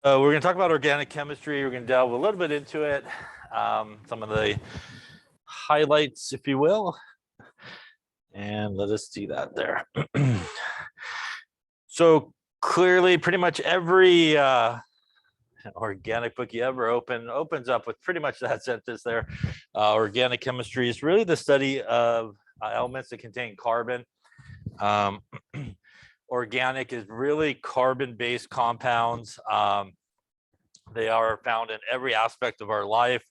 We're going to talk about organic chemistry. We're going to delve a little bit into it, some of the highlights, if you will. And let us see that there. So clearly, pretty much every organic book you ever opens up with pretty much that sentence there. Organic chemistry is really the study of elements that contain carbon. Organic is really carbon-based compounds. They are found in every aspect of our life.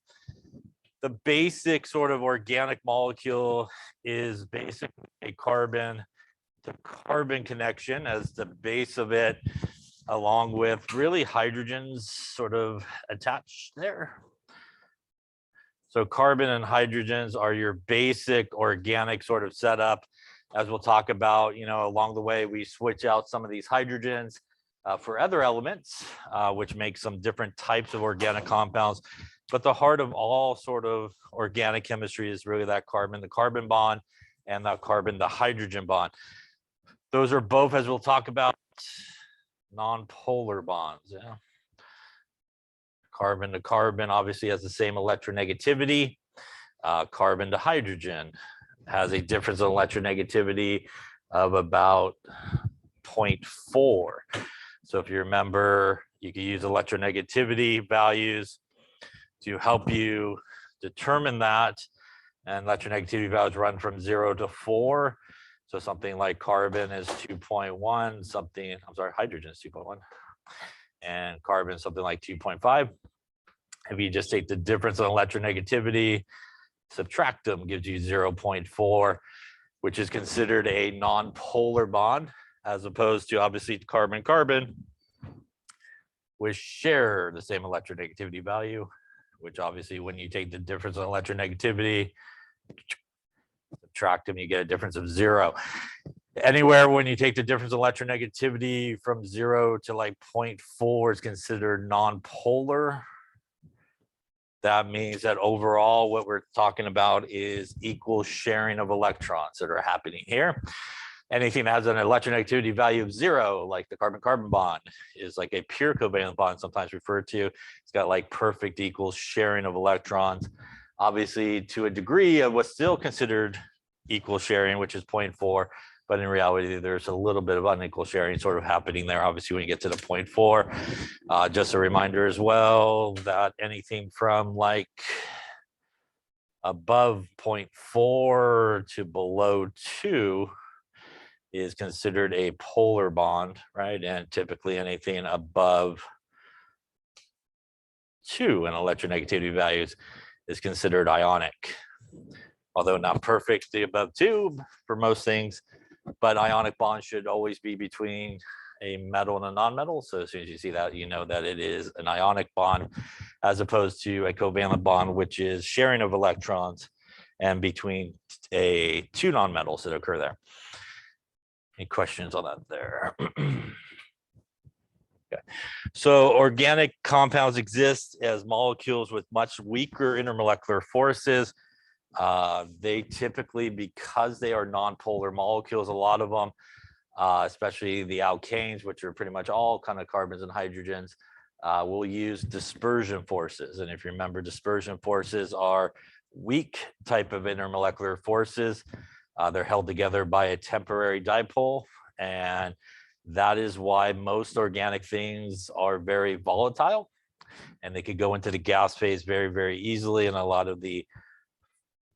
The basic sort of organic molecule is basically a carbon to carbon connection as the base of it, along with really hydrogens sort of attached there. So carbon and hydrogens are your basic organic sort of setup. As we'll talk about, along the way, we switch out some of these hydrogens for other elements, which make some different types of organic compounds. But the heart of all sort of organic chemistry is really that carbon, the carbon bond, and that carbon, the hydrogen bond. Those are both, as we'll talk about, non-polar bonds. Yeah. Carbon to carbon obviously has the same electronegativity. Carbon to hydrogen has a difference in electronegativity of about 0.4. So if you remember, you can use electronegativity values to help you determine that. And electronegativity values run from 0 to 4. So something like carbon is 2.1, hydrogen is 2.1, and carbon is something like 2.5. If you just take the difference in electronegativity, subtract them, gives you 0.4, which is considered a non-polar bond, as opposed to obviously carbon-carbon, which share the same electronegativity value, which obviously when you take the difference in electronegativity, subtract them, you get a difference of 0. Anywhere when you take the difference in electronegativity from 0 to like 0.4 is considered non-polar. That means that overall what we're talking about is equal sharing of electrons that are happening here. Anything that has an electronegativity value of 0, like the carbon-carbon bond, is like a pure covalent bond, sometimes referred to. It's got like perfect equal sharing of electrons, obviously to a degree of what's still considered equal sharing, which is 0.4. But in reality, there's a little bit of unequal sharing sort of happening there, obviously, when you get to the 0.4. Just a reminder as well that anything from like above 0.4 to below 2 is considered a polar bond, right? And typically anything above 2 in electronegativity values is considered ionic. Although not perfectly above 2 for most things, but ionic bonds should always be between a metal and a non-metal. So as soon as you see that, you know that it is an ionic bond, as opposed to a covalent bond, which is sharing of electrons and between two non-metals that occur there. Any questions on that there? Okay. So organic compounds exist as molecules with much weaker intermolecular forces. They typically, because they are non-polar molecules, a lot of them, especially the alkanes, which are pretty much all kind of carbons and hydrogens, will use dispersion forces. And if you remember, dispersion forces are weak type of intermolecular forces. They're held together by a temporary dipole, and that is why most organic things are very volatile, and they could go into the gas phase very, very easily. And a lot of the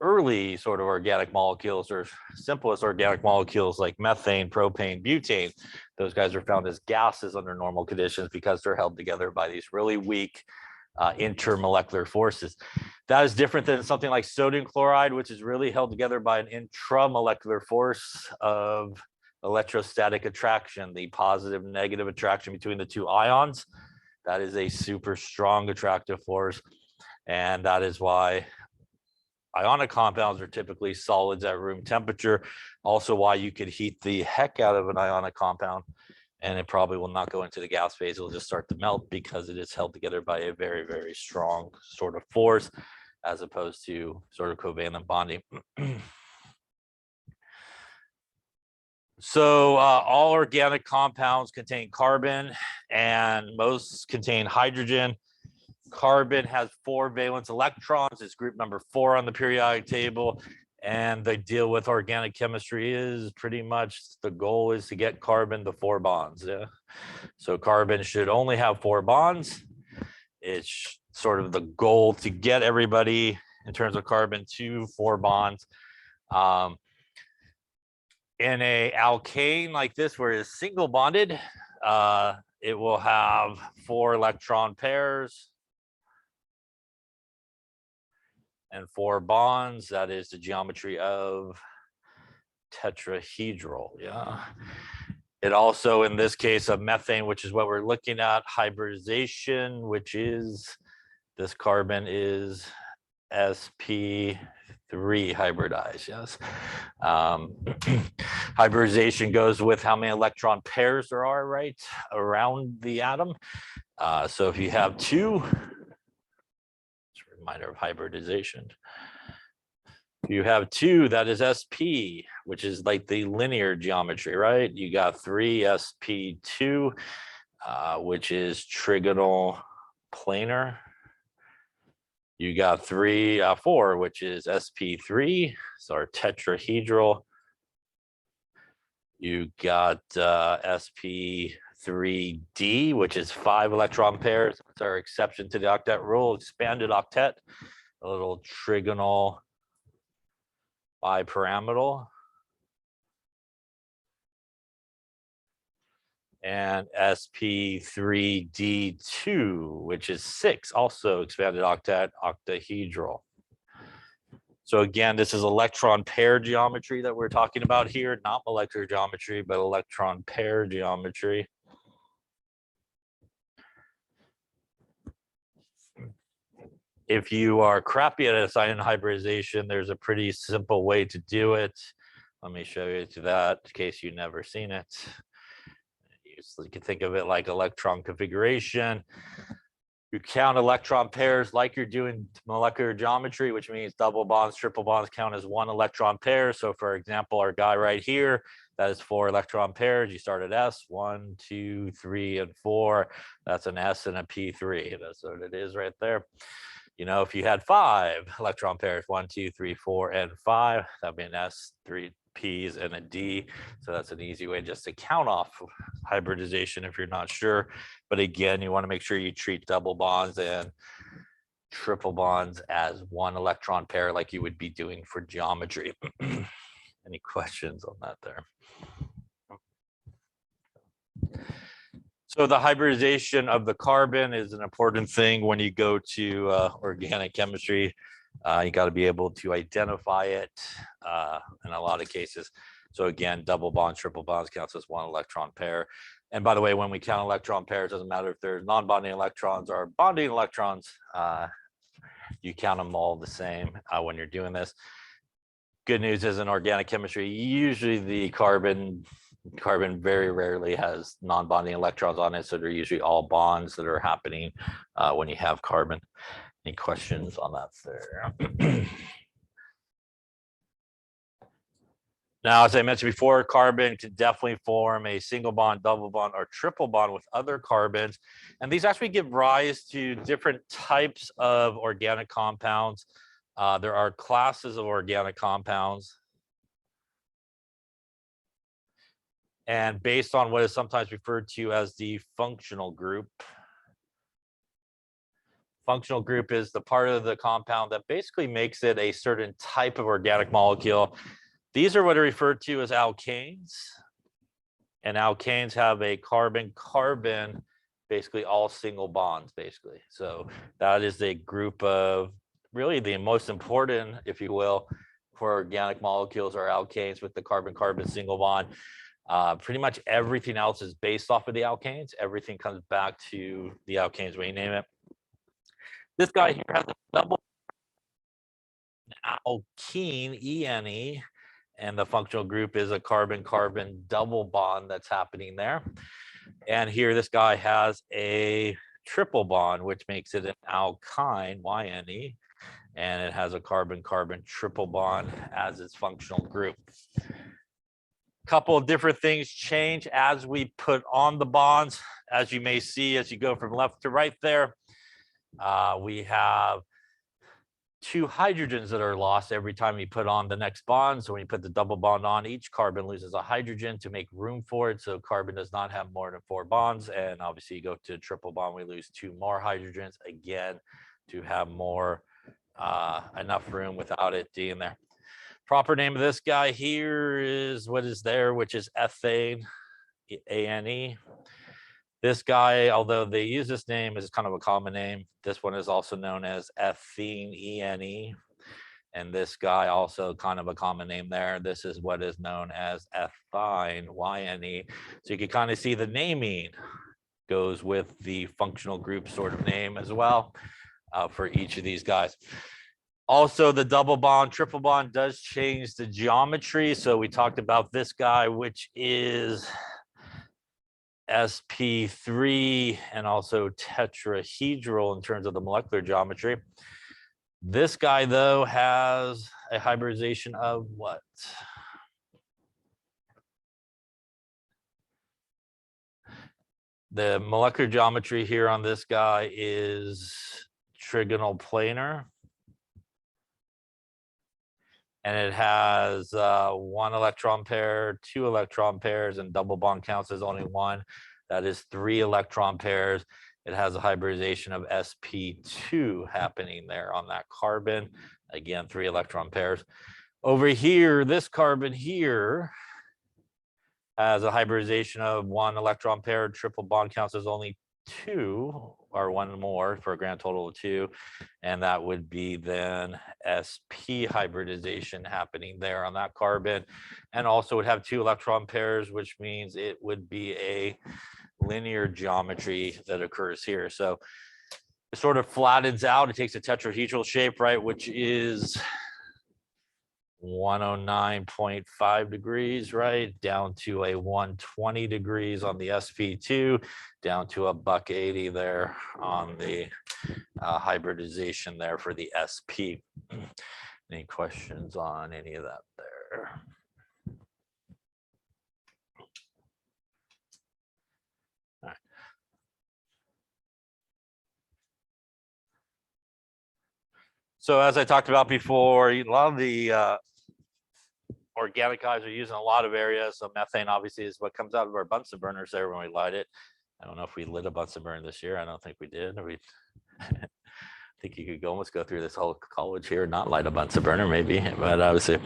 early sort of organic molecules, or simplest organic molecules like methane, propane, butane, those guys are found as gases under normal conditions because they're held together by these really weak intermolecular forces. That is different than something like sodium chloride, which is really held together by an intramolecular force of electrostatic attraction, the positive negative attraction between the two ions. That is a super strong attractive force, and that is why ionic compounds are typically solids at room temperature. Also why you could heat the heck out of an ionic compound and it probably will not go into the gas phase. It'll just start to melt because it is held together by a very, very strong sort of force, as opposed to sort of covalent bonding. So all organic compounds contain carbon and most contain hydrogen. Carbon has 4 valence electrons. It's group number 4 on the periodic table. And the deal with organic chemistry is pretty much the goal is to get carbon to 4 bonds. Yeah. So carbon should only have 4 bonds. It's sort of the goal to get everybody in terms of carbon to 4 bonds. In a alkane like this, where it's single bonded, it will have 4 electron pairs and 4 bonds. That is the geometry of tetrahedral. Yeah. It also, in this case of methane, which is what we're looking at, hybridization, which is this carbon is sp3 hybridized. Yes. Hybridization goes with how many electron pairs there are right around the atom. So if you have 2, it's a reminder of hybridization. If you have 2, that is sp, which is like the linear geometry, right? You got 3 sp2, which is trigonal planar. You got 4, which is sp3, so our tetrahedral. You got sp3d, which is 5 electron pairs. That's our exception to the octet rule, expanded octet, a little trigonal bipyramidal. And sp3d2, which is 6, also expanded octet, octahedral. So again, this is electron pair geometry that we're talking about here, not molecular geometry, but electron pair geometry. If you are crappy at assigning hybridization, there's a pretty simple way to do it. Let me show you to that in case you've never seen it. You can think of it like electron configuration. You count electron pairs like you're doing molecular geometry, which means double bonds, triple bonds count as 1 electron pair. So for example, our guy right here, that is 4 electron pairs. You start at S, 1, 2, 3, and 4. That's an S and a P3. That's what it is right there. You know, if you had 5 electron pairs, 1, 2, 3, 4, and 5, that'd be an S, 3 P's, and a D. So that's an easy way just to count off hybridization if you're not sure. But again, you want to make sure you treat double bonds and triple bonds as 1 electron pair like you would be doing for geometry. Any questions on that there? So the hybridization of the carbon is an important thing when you go to organic chemistry. You got to be able to identify it in a lot of cases. So again, double bonds, triple bonds counts as 1 electron pair. And by the way, when we count electron pairs, it doesn't matter if there's non-bonding electrons or bonding electrons. You count them all the same when you're doing this. Good news is in organic chemistry, usually the carbon very rarely has non-bonding electrons on it, so they're usually all bonds that are happening when you have carbon. Any questions on that there? Now, as I mentioned before, carbon can definitely form a single bond, double bond, or triple bond with other carbons, and these actually give rise to different types of organic compounds. There are classes of organic compounds. And based on what is sometimes referred to as the functional group. Functional group is the part of the compound that basically makes it a certain type of organic molecule. These are what are referred to as alkanes. And alkanes have a carbon-carbon, basically all single bonds, basically. So that is a group of really the most important, if you will, for organic molecules are alkanes with the carbon-carbon single bond. Pretty much everything else is based off of the alkanes. Everything comes back to the alkanes when you name it. This guy here has a double alkene, ENE, and the functional group is a carbon-carbon double bond that's happening there. And here this guy has a triple bond, which makes it an alkyne, YNE, and it has a carbon-carbon triple bond as its functional group. Couple of different things change as we put on the bonds. As you may see, as you go from left to right there, we have 2 hydrogens that are lost every time you put on the next bond. So when you put the double bond on, each carbon loses a hydrogen to make room for it. So carbon does not have more than 4 bonds. And obviously you go to a triple bond, we lose 2 more hydrogens again to have more enough room without it being there. Proper name of this guy here is what is there, which is ethane, A-N-E. This guy, although they use this name as kind of a common name, this one is also known as ethene, E-N-E. And this guy also kind of a common name there. This is what is known as ethine, Y-N-E. So you can kind of see the naming goes with the functional group sort of name as well for each of these guys. Also, the double bond, triple bond does change the geometry. So we talked about this guy, which is sp3 and also tetrahedral in terms of the molecular geometry. This guy, though, has a hybridization of what? The molecular geometry here on this guy is trigonal planar. And it has 1 electron pair, 2 electron pairs, and double bond counts as only 1. That is 3 electron pairs. It has a hybridization of sp2 happening there on that carbon. Again, 3 electron pairs. Over here, this carbon here has a hybridization of 1 electron pair. Triple bond counts as only 2 or 1 more for a grand total of 2, and that would be then sp hybridization happening there on that carbon. And also would have 2 electron pairs, which means it would be a linear geometry that occurs here. So it sort of flattens out. It takes a tetrahedral shape, right, which is 109.5 degrees, right, down to a 120 degrees on the sp2, down to a $1.80 there on the hybridization there for the sp. Any questions on any of that there? All right. So as I talked about before, a lot of the organic guys are used in a lot of areas. So methane obviously is what comes out of our Bunsen burners there when we light it. I don't know if we lit a Bunsen burner this year. I don't think we did. Or we I think you could almost go through this whole college here and not light a Bunsen burner, maybe. But obviously,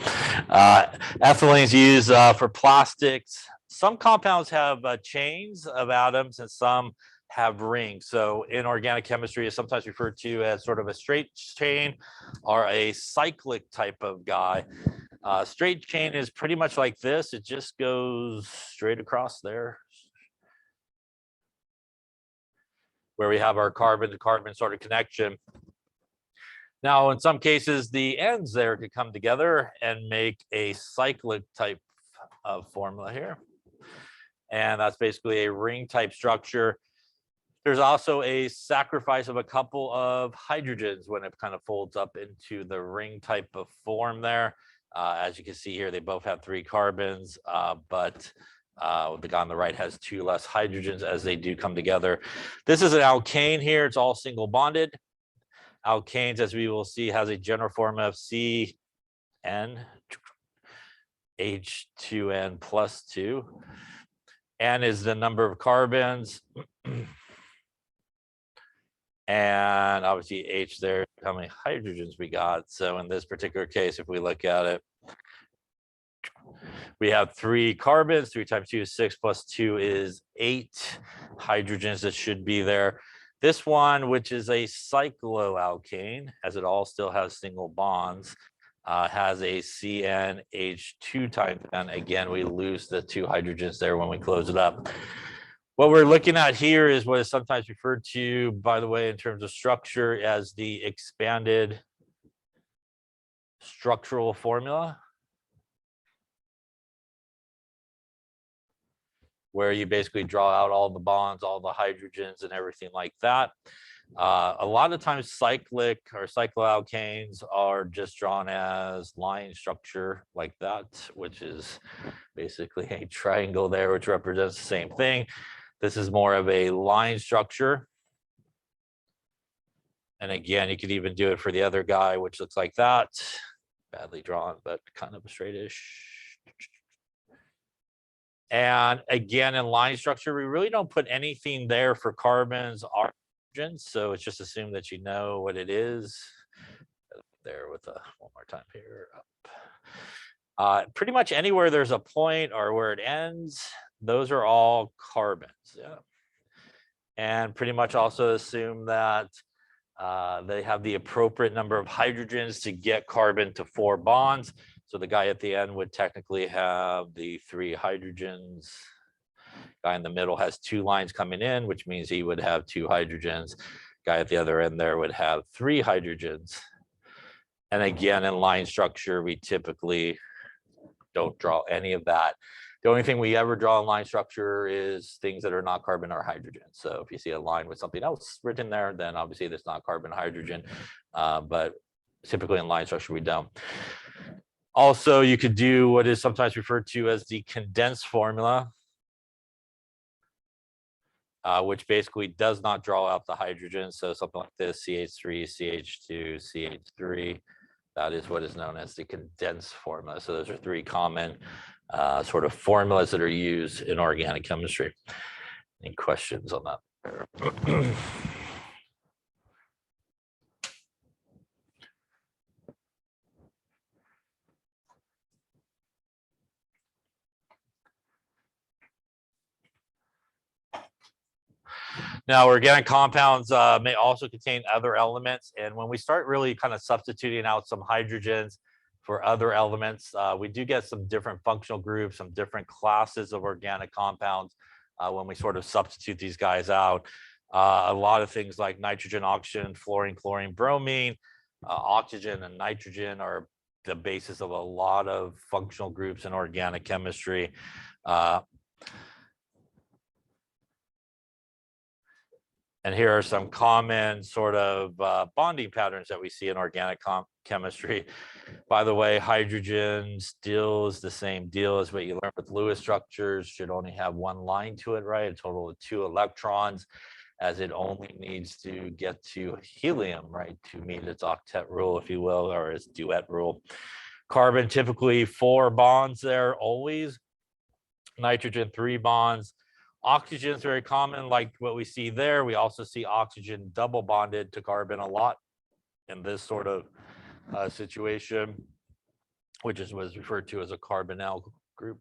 ethylene is used for plastics. Some compounds have chains of atoms, and some have rings. So in organic chemistry, is sometimes referred to as sort of a straight chain or a cyclic type of guy. Straight chain is pretty much like this. It just goes straight across there, where we have our carbon to carbon sort of connection. Now, in some cases, the ends there could come together and make a cyclic type of formula here. And that's basically a ring type structure. There's also a sacrifice of a couple of hydrogens when it kind of folds up into the ring type of form there. As you can see here, they both have 3 carbons, but the guy on the right has 2 less hydrogens as they do come together. This is an alkane here. It's all single bonded. Alkanes, as we will see, has a general form of CN, H2N plus 2. N is the number of carbons. And obviously H there, how many hydrogens we got. So in this particular case, if we look at it, we have 3 carbons. 3 times 2 is 6, plus 2 is 8 hydrogens that should be there. This one, which is a cycloalkane, as it all still has single bonds, has a CnH2 type. And again, we lose the 2 hydrogens there when we close it up. What we're looking at here is what is sometimes referred to, by the way, in terms of structure, as the expanded structural formula, where you basically draw out all the bonds, all the hydrogens and everything like that. A lot of times cyclic or cycloalkanes are just drawn as line structure like that, which is basically a triangle there, which represents the same thing. This is more of a line structure. And again, you could even do it for the other guy, which looks like that. Badly drawn, but kind of straightish. And again, in line structure, we really don't put anything there for carbons, oxygens. So it's just assumed that you know what it is. There with a one more time here. Up. Pretty much anywhere there's a point or where it ends, those are all carbons. Yeah. And pretty much also assume that they have the appropriate number of hydrogens to get carbon to 4 bonds. So the guy at the end would technically have the 3 hydrogens. Guy in the middle has 2 lines coming in, which means he would have 2 hydrogens. Guy at the other end there would have 3 hydrogens. And again, in line structure, we typically don't draw any of that. The only thing we ever draw in line structure is things that are not carbon or hydrogen. So if you see a line with something else written there, then obviously that's not carbon, hydrogen. But typically in line structure, we don't. Also, you could do what is sometimes referred to as the condensed formula, which basically does not draw out the hydrogen. So something like this, CH3, CH2, CH3. That is what is known as the condensed formula. So those are 3 common sort of formulas that are used in organic chemistry. Any questions on that? Now, organic compounds may also contain other elements. And when we start really kind of substituting out some hydrogens for other elements, we do get some different functional groups, some different classes of organic compounds when we sort of substitute these guys out. A lot of things like nitrogen, oxygen, fluorine, chlorine, bromine, oxygen and nitrogen are the basis of a lot of functional groups in organic chemistry. And here are some common sort of bonding patterns that we see in organic chemistry. By the way, hydrogen still is the same deal as what you learned with Lewis structures. Should only have 1 line to it, right? A total of 2 electrons, as it only needs to get to helium, right, to meet its octet rule, if you will, or its duet rule. Carbon, typically 4 bonds there always. Nitrogen, 3 bonds. Oxygen is very common, like what we see there. We also see oxygen double bonded to carbon a lot in this sort of situation, which is what is referred to as a carbonyl group.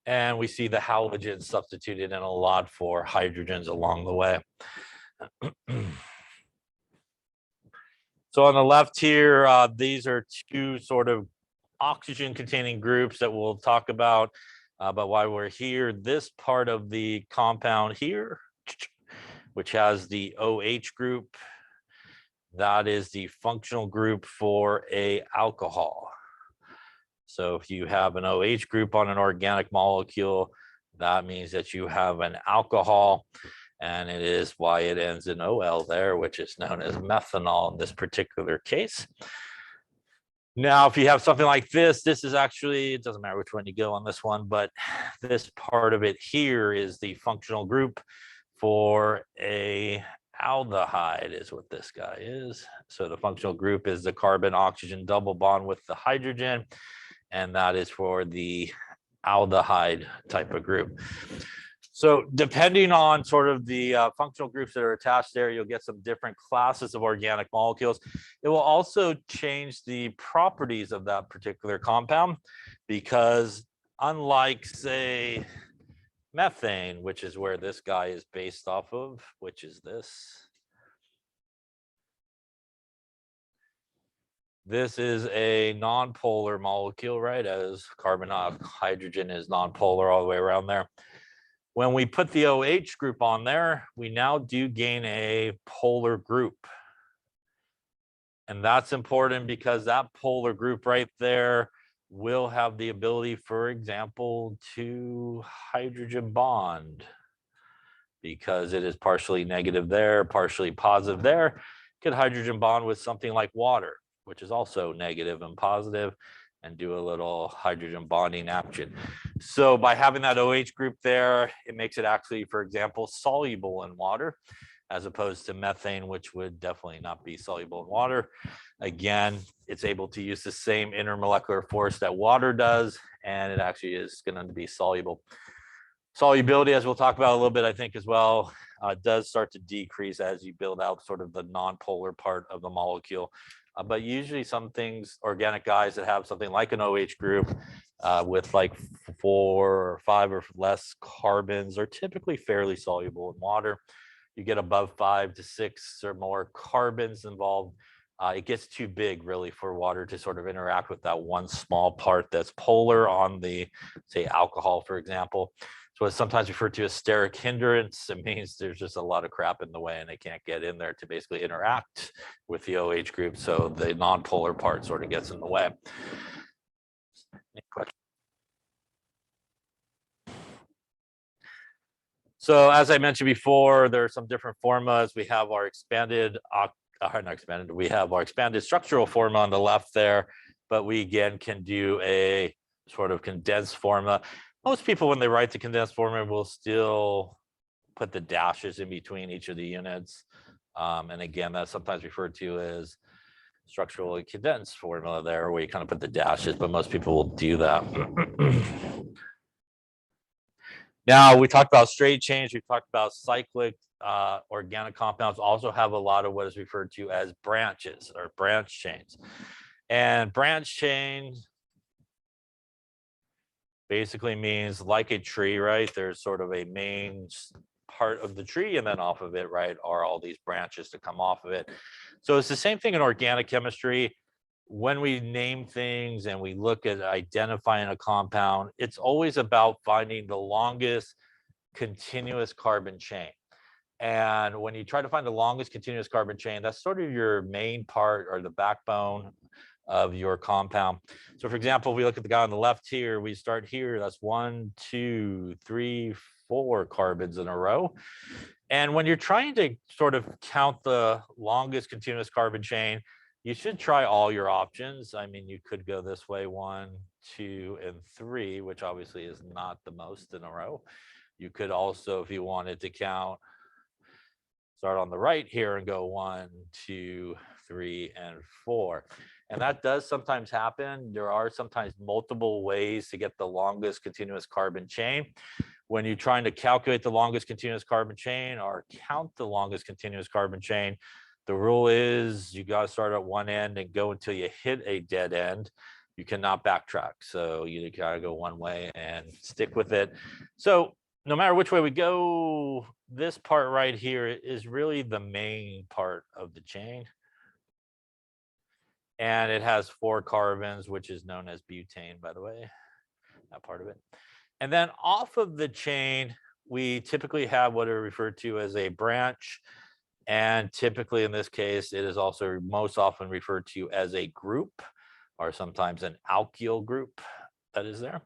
And we see the halogens substituted in a lot for hydrogens along the way. So on the left here, these are 2 sort of oxygen containing groups that we'll talk about. But while we're here, this part of the compound here, which has the OH group, that is the functional group for a alcohol. So if you have an OH group on an organic molecule, that means that you have an alcohol, and it is why it ends in OL there, which is known as methanol in this particular case. Now, if you have something like this is actually, it doesn't matter which one you go on this one, but this part of it here is the functional group for a aldehyde is what this guy is. So the functional group is the carbon oxygen double bond with the hydrogen, and that is for the aldehyde type of group. So depending on sort of the functional groups that are attached there, you'll get some different classes of organic molecules. It will also change the properties of that particular compound, because unlike, say, methane, which is where this guy is based off of, which is this. This is a nonpolar molecule, right? As carbon hydrogen is nonpolar all the way around there. When we put the OH group on there, we now do gain a polar group. And that's important because that polar group right there will have the ability, for example, to hydrogen bond because it is partially negative there, partially positive there. Could hydrogen bond with something like water, which is also negative and positive, and do a little hydrogen bonding action. So by having that OH group there, it makes it actually, for example, soluble in water, as opposed to methane, which would definitely not be soluble in water. Again, it's able to use the same intermolecular force that water does, and it actually is going to be soluble. Solubility, as we'll talk about a little bit, I think as well, does start to decrease as you build out sort of the nonpolar part of the molecule. But usually some things, organic guys that have something like an OH group with like 4 or 5 or less carbons are typically fairly soluble in water. You get above 5 to 6 or more carbons involved, it gets too big really for water to sort of interact with that one small part that's polar on the, say, alcohol, for example. So it's sometimes referred to as steric hindrance. It means there's just a lot of crap in the way and they can't get in there to basically interact with the OH group. So the nonpolar part sort of gets in the way. Any questions? So as I mentioned before, there are some different formulas. We have our expanded, we have our expanded structural formula on the left there, but we again can do a sort of condensed formula. Most people, when they write the condensed formula, will still put the dashes in between each of the units. And again, that's sometimes referred to as structurally condensed formula there, where you kind of put the dashes, but most people will do that. Now, we talked about straight chains. We talked about cyclic organic compounds also have a lot of what is referred to as branches or branch chains. And branch chains basically means like a tree, right? There's sort of a main part of the tree, and then off of it, right, are all these branches to come off of it. So it's the same thing in organic chemistry. When we name things and we look at identifying a compound, it's always about finding the longest continuous carbon chain. And when you try to find the longest continuous carbon chain, that's sort of your main part or the backbone of your compound. So for example, if we look at the guy on the left here, we start here, that's 1, 2, 3, 4 carbons in a row. And when you're trying to sort of count the longest continuous carbon chain, you should try all your options. I mean, you could go this way, 1, 2, and 3, which obviously is not the most in a row. You could also, if you wanted to count, start on the right here and go 1, 2, 3, and 4. And that does sometimes happen. There are sometimes multiple ways to get the longest continuous carbon chain. When you're trying to calculate the longest continuous carbon chain or count the longest continuous carbon chain, the rule is you got to start at one end and go until you hit a dead end. You cannot backtrack. So you got to go one way and stick with it. So no matter which way we go, this part right here is really the main part of the chain. And it has 4 carbons, which is known as butane, by the way, that part of it. And then off of the chain, we typically have what are referred to as a branch. And typically in this case, it is also most often referred to as a group, or sometimes an alkyl group that is there.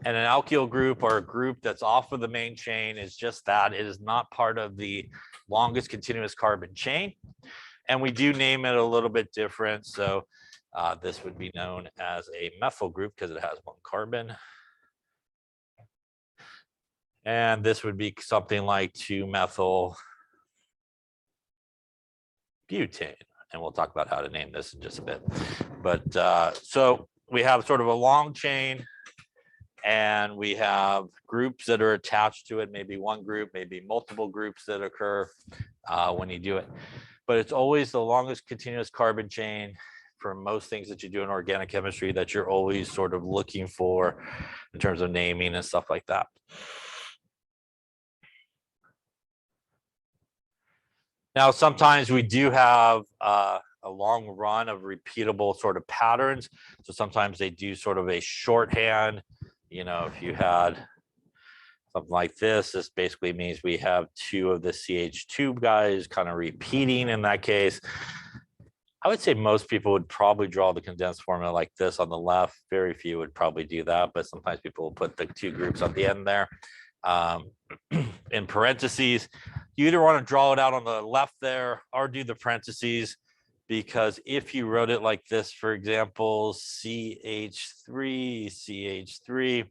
And an alkyl group, or a group that's off of the main chain, is just that. It is not part of the longest continuous carbon chain. And we do name it a little bit different. So this would be known as a methyl group because it has 1 carbon. And this would be something like 2-methyl butane. And we'll talk about how to name this in just a bit. But so we have sort of a long chain, and we have groups that are attached to it, maybe one group, maybe multiple groups that occur when you do it. But it's always the longest continuous carbon chain for most things that you do in organic chemistry that you're always sort of looking for in terms of naming and stuff like that. Now, sometimes we do have a long run of repeatable sort of patterns. So sometimes they do sort of a shorthand. You know, if you had something like this basically means we have 2 of the CH2 guys kind of repeating in that case. I would say most people would probably draw the condensed formula like this on the left. Very few would probably do that, but sometimes people will put the 2 groups on the end there. in parentheses. You either want to draw it out on the left there or do the parentheses, because if you wrote it like this, for example, CH3, CH3,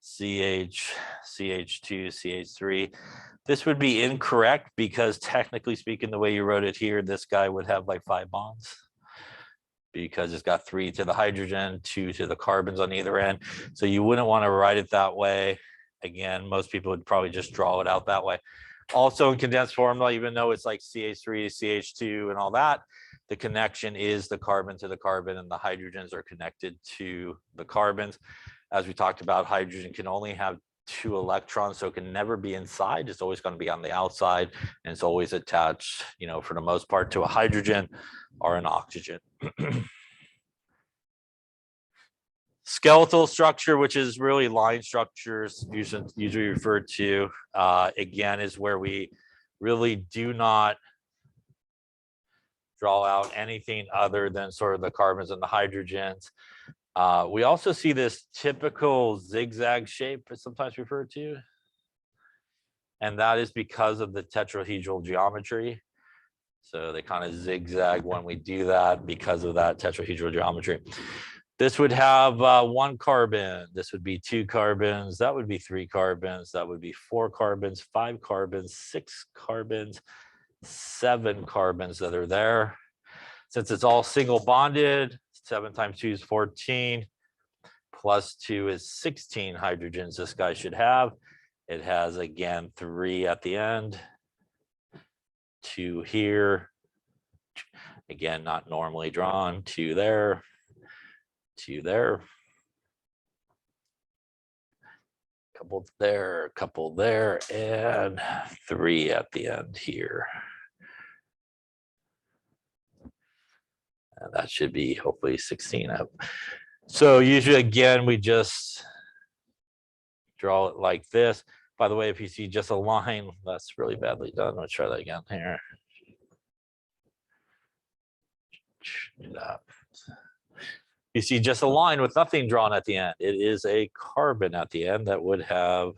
CH, CH2, CH3, this would be incorrect because technically speaking, the way you wrote it here, this guy would have like 5 bonds because it's got 3 to the hydrogen, 2 to the carbons on either end. So you wouldn't want to write it that way. Again, most people would probably just draw it out that way. Also in condensed formula, even though it's like CH3 to CH2 and all that, the connection is the carbon to the carbon, and the hydrogens are connected to the carbons. As we talked about, hydrogen can only have 2 electrons, so it can never be inside. It's always going to be on the outside, and it's always attached, you know, for the most part to a hydrogen or an oxygen. Skeletal structure, which is really line structures, usually referred to, again, is where we really do not draw out anything other than sort of the carbons and the hydrogens. We also see this typical zigzag shape, it's sometimes referred to, and that is because of the tetrahedral geometry. So they kind of zigzag when we do that because of that tetrahedral geometry. This would have 1 carbon. This would be 2 carbons. That would be 3 carbons. That would be 4 carbons, 5 carbons, 6 carbons, 7 carbons that are there. Since it's all single bonded, 7 times 2 is 14, plus 2 is 16 hydrogens this guy should have. It has, again, 3 at the end, 2 here, again, not normally drawn, 2 there, 2 there, couple there, couple there, and 3 at the end here. And that should be hopefully 16 up. So usually, again, we just draw it like this. By the way, if you see just a line, that's really badly done. Let's try that again here. You see just a line with nothing drawn at the end. It is a carbon at the end that would have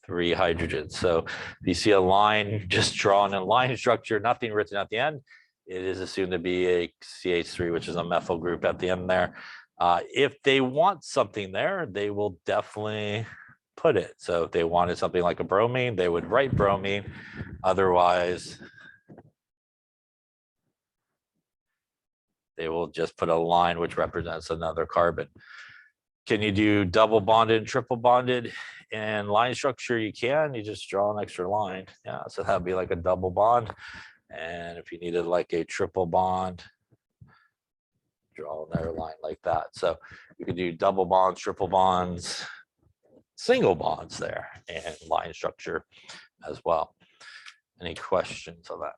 3 hydrogens. So if you see a line just drawn in line structure, nothing written at the end, it is assumed to be a CH3, which is a methyl group at the end there. If they want something there, they will definitely put it. So if they wanted something like a bromine, they would write bromine. Otherwise, they will just put a line which represents another carbon. Can you do double bonded, triple bonded in line structure? You can. You just draw an extra line. Yeah, so that'd be like a double bond. And if you needed like a triple bond, draw another line like that. So you could do double bonds, triple bonds, single bonds there, and line structure as well. Any questions on that?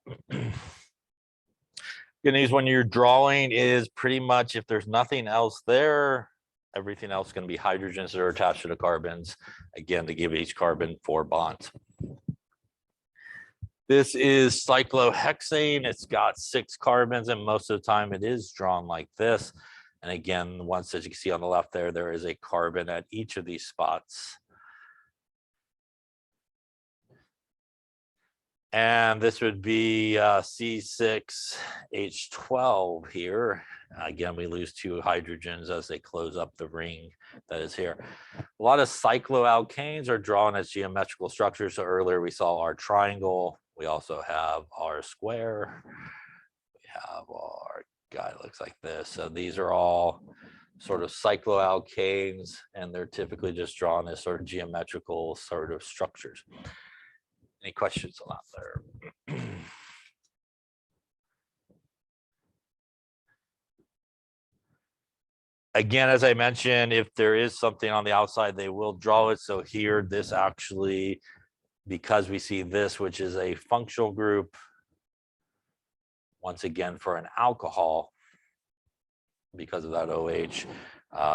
Good news when you're drawing is pretty much if there's nothing else there, everything else is going to be hydrogens that are attached to the carbons, again, to give each carbon 4 bonds. This is cyclohexane. It's got 6 carbons, and most of the time it is drawn like this. And again, the ones that you can see on the left there, there is a carbon at each of these spots. And this would be C6H12 here. Again, we lose 2 hydrogens as they close up the ring that is here. A lot of cycloalkanes are drawn as geometrical structures. So earlier we saw our triangle. We also have our square. We have our guy that looks like this. So these are all sort of cycloalkanes, and they're typically just drawn as sort of geometrical sort of structures. Any questions on that there? Again, as I mentioned, if there is something on the outside, they will draw it. So here, this actually, because we see this, which is a functional group, once again, for an alcohol, because of that OH,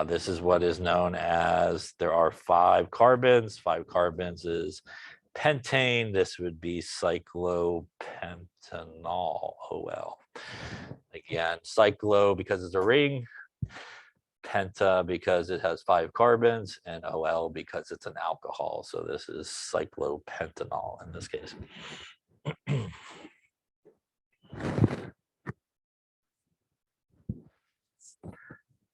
this is what is known as, there are 5 carbons. 5 carbons is pentane. This would be cyclopentanol, OL. Again, cyclo because it's a ring. Penta because it has 5 carbons, and OL because it's an alcohol. So this is cyclopentanol in this case.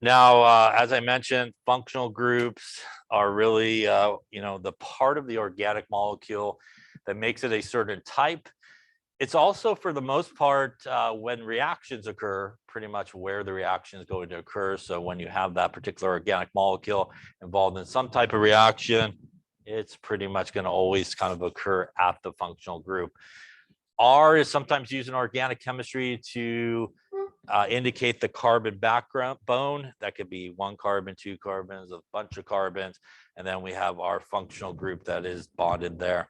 Now, as I mentioned, functional groups are really, the part of the organic molecule that makes it a certain type. It's also, for the most part, when reactions occur, pretty much where the reaction is going to occur. So when you have that particular organic molecule involved in some type of reaction, it's pretty much going to always kind of occur at the functional group. R is sometimes used in organic chemistry to indicate the carbon backbone. That could be 1 carbon, 2 carbons, a bunch of carbons. And then we have our functional group that is bonded there.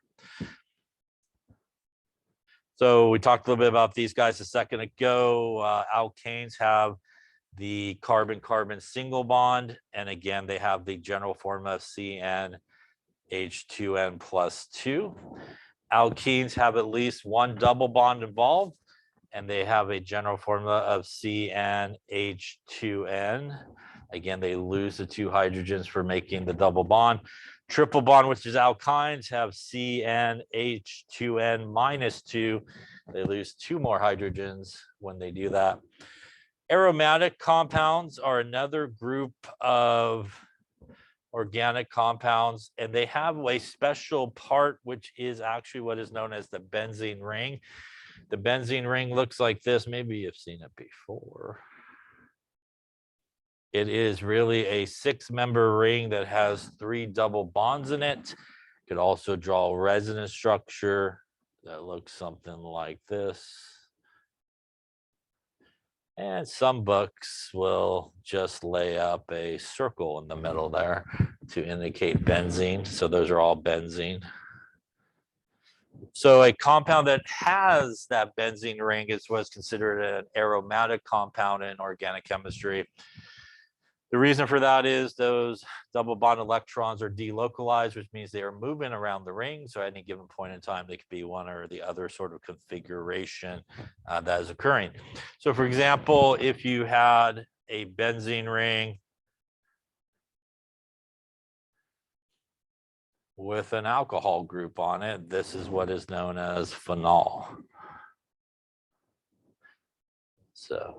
So we talked a little bit about these guys a second ago. Alkanes have the carbon-carbon single bond. And again, they have the general formula of CnH2n plus 2. Alkenes have at least 1 double bond involved, and they have a general formula of CnH2n. Again, they lose the 2 hydrogens for making the double bond. Triple bond, which is alkynes, have CnH2n minus 2. They lose 2 more hydrogens when they do that. Aromatic compounds are another group of organic compounds, and they have a special part, which is actually what is known as the benzene ring. The benzene ring looks like this. Maybe you've seen it before. It is really a 6-member ring that has 3 double bonds in it. You could also draw a resonance structure that looks something like this. And some books will just lay up a circle in the middle there to indicate benzene. So those are all benzene. So a compound that has that benzene ring is what's considered an aromatic compound in organic chemistry. The reason for that is those double bond electrons are delocalized, which means they are moving around the ring. So at any given point in time, they could be one or the other sort of configuration that is occurring. So for example, if you had a benzene ring with an alcohol group on it, this is what is known as phenol. So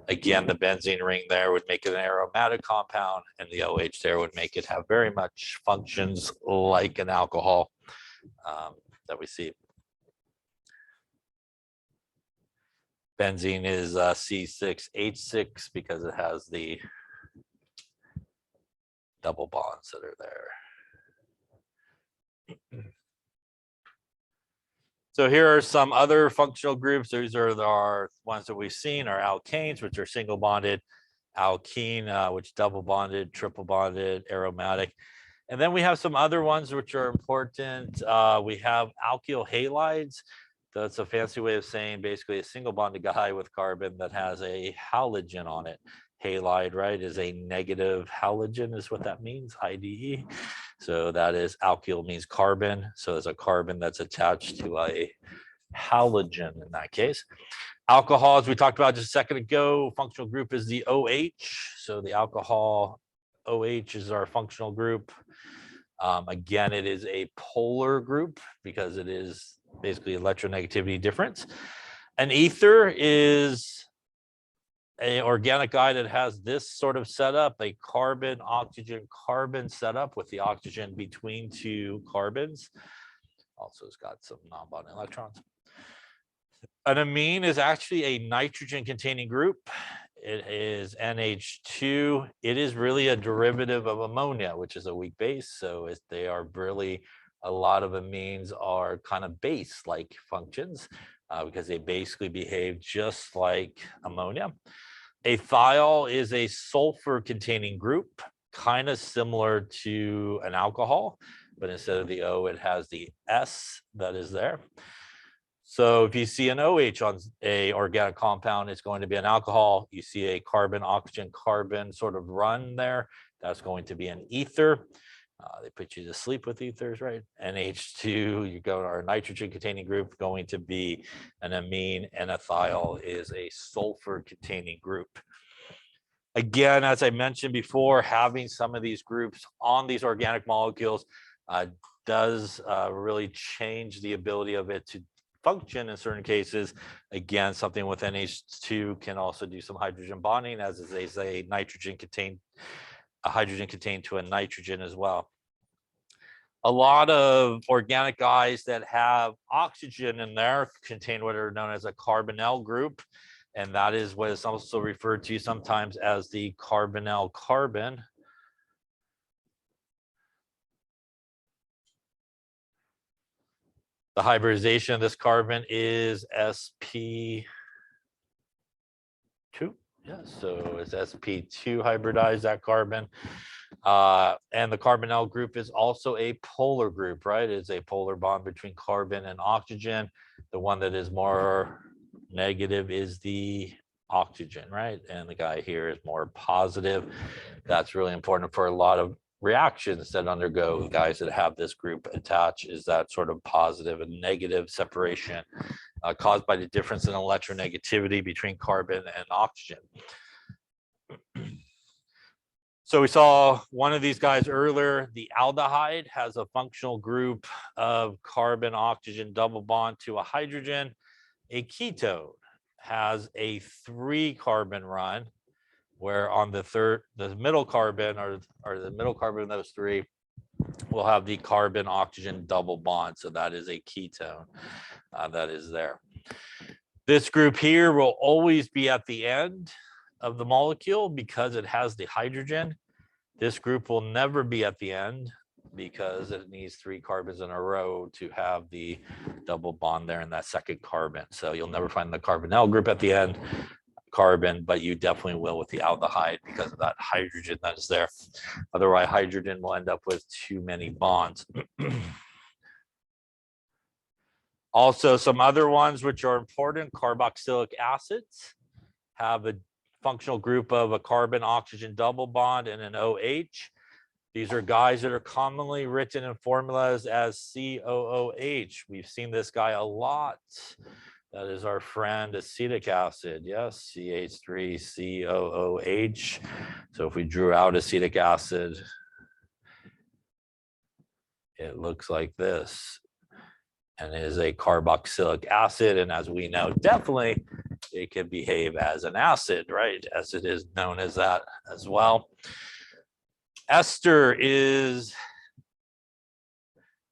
again, the benzene ring there would make it an aromatic compound, and the OH there would make it have very much functions like an alcohol that we see. Benzene is C6H6 because it has the double bonds that are there. So here are some other functional groups. These are our ones that we've seen, are alkanes, which are single bonded, alkene, which double bonded, triple bonded, aromatic. And then we have some other ones which are important. We have alkyl halides. That's a fancy way of saying basically a single bonded guy with carbon that has a halogen on it. Halide, right, is a negative halogen is what that means, IDE. So that is alkyl means carbon. So there's a carbon that's attached to a halogen in that case. Alcohols, we talked about just a second ago, functional group is the OH. So the alcohol OH is our functional group. Again, it is a polar group because it is basically electronegativity difference. An ether is an organic guy that has this sort of setup, a carbon, oxygen, carbon setup with the oxygen between 2 carbons. Also, it's got some non-bonding electrons. An amine is actually a nitrogen containing group. It is NH2. It is really a derivative of ammonia, which is a weak base. So they are really, a lot of amines are kind of base-like functions because they basically behave just like ammonia. A thiol is a sulfur containing group, kind of similar to an alcohol, but instead of the O, it has the S that is there. So if you see an OH on a organic compound, it's going to be an alcohol. You see a carbon, oxygen, carbon sort of run there, that's going to be an ether. They put you to sleep with ethers, right? NH2, you go to our nitrogen containing group, going to be an amine, and a thiol is a sulfur containing group. Again, as I mentioned before, having some of these groups on these organic molecules does really change the ability of it to function in certain cases. Again, something with NH2 can also do some hydrogen bonding, as they say, a hydrogen contained to a nitrogen as well. A lot of organic guys that have oxygen in there contain what are known as a carbonyl group. And that is what is also referred to sometimes as the carbonyl carbon. The hybridization of this carbon is sp2. Yes, so it's sp2 hybridized, that carbon. And the carbonyl group is also a polar group, right? It's a polar bond between carbon and oxygen. The one that is more negative is the oxygen, right? And the guy here is more positive. That's really important for a lot of reactions that undergo guys that have this group attached, is that sort of positive and negative separation caused by the difference in electronegativity between carbon and oxygen. So we saw one of these guys earlier. The aldehyde has a functional group of carbon oxygen double bond to a hydrogen. A ketone has a 3-carbon run, where on the middle carbon, or the middle carbon of those 3 will have the carbon oxygen double bond. So that is a ketone that is there. This group here will always be at the end of the molecule because it has the hydrogen. This group will never be at the end because it needs 3 carbons in a row to have the double bond there in that second carbon. So you'll never find the carbonyl group at the end carbon, but you definitely will with the aldehyde because of that hydrogen that is there. Otherwise, hydrogen will end up with too many bonds. Also, some other ones which are important, carboxylic acids have a functional group of a carbon oxygen double bond and an OH. These are guys that are commonly written in formulas as COOH. We've seen this guy a lot. That is our friend acetic acid. Yes, CH3COOH. So if we drew out acetic acid, it looks like this. And it is a carboxylic acid. And as we know, definitely it can behave as an acid, right? As it is known as that as well. Ester is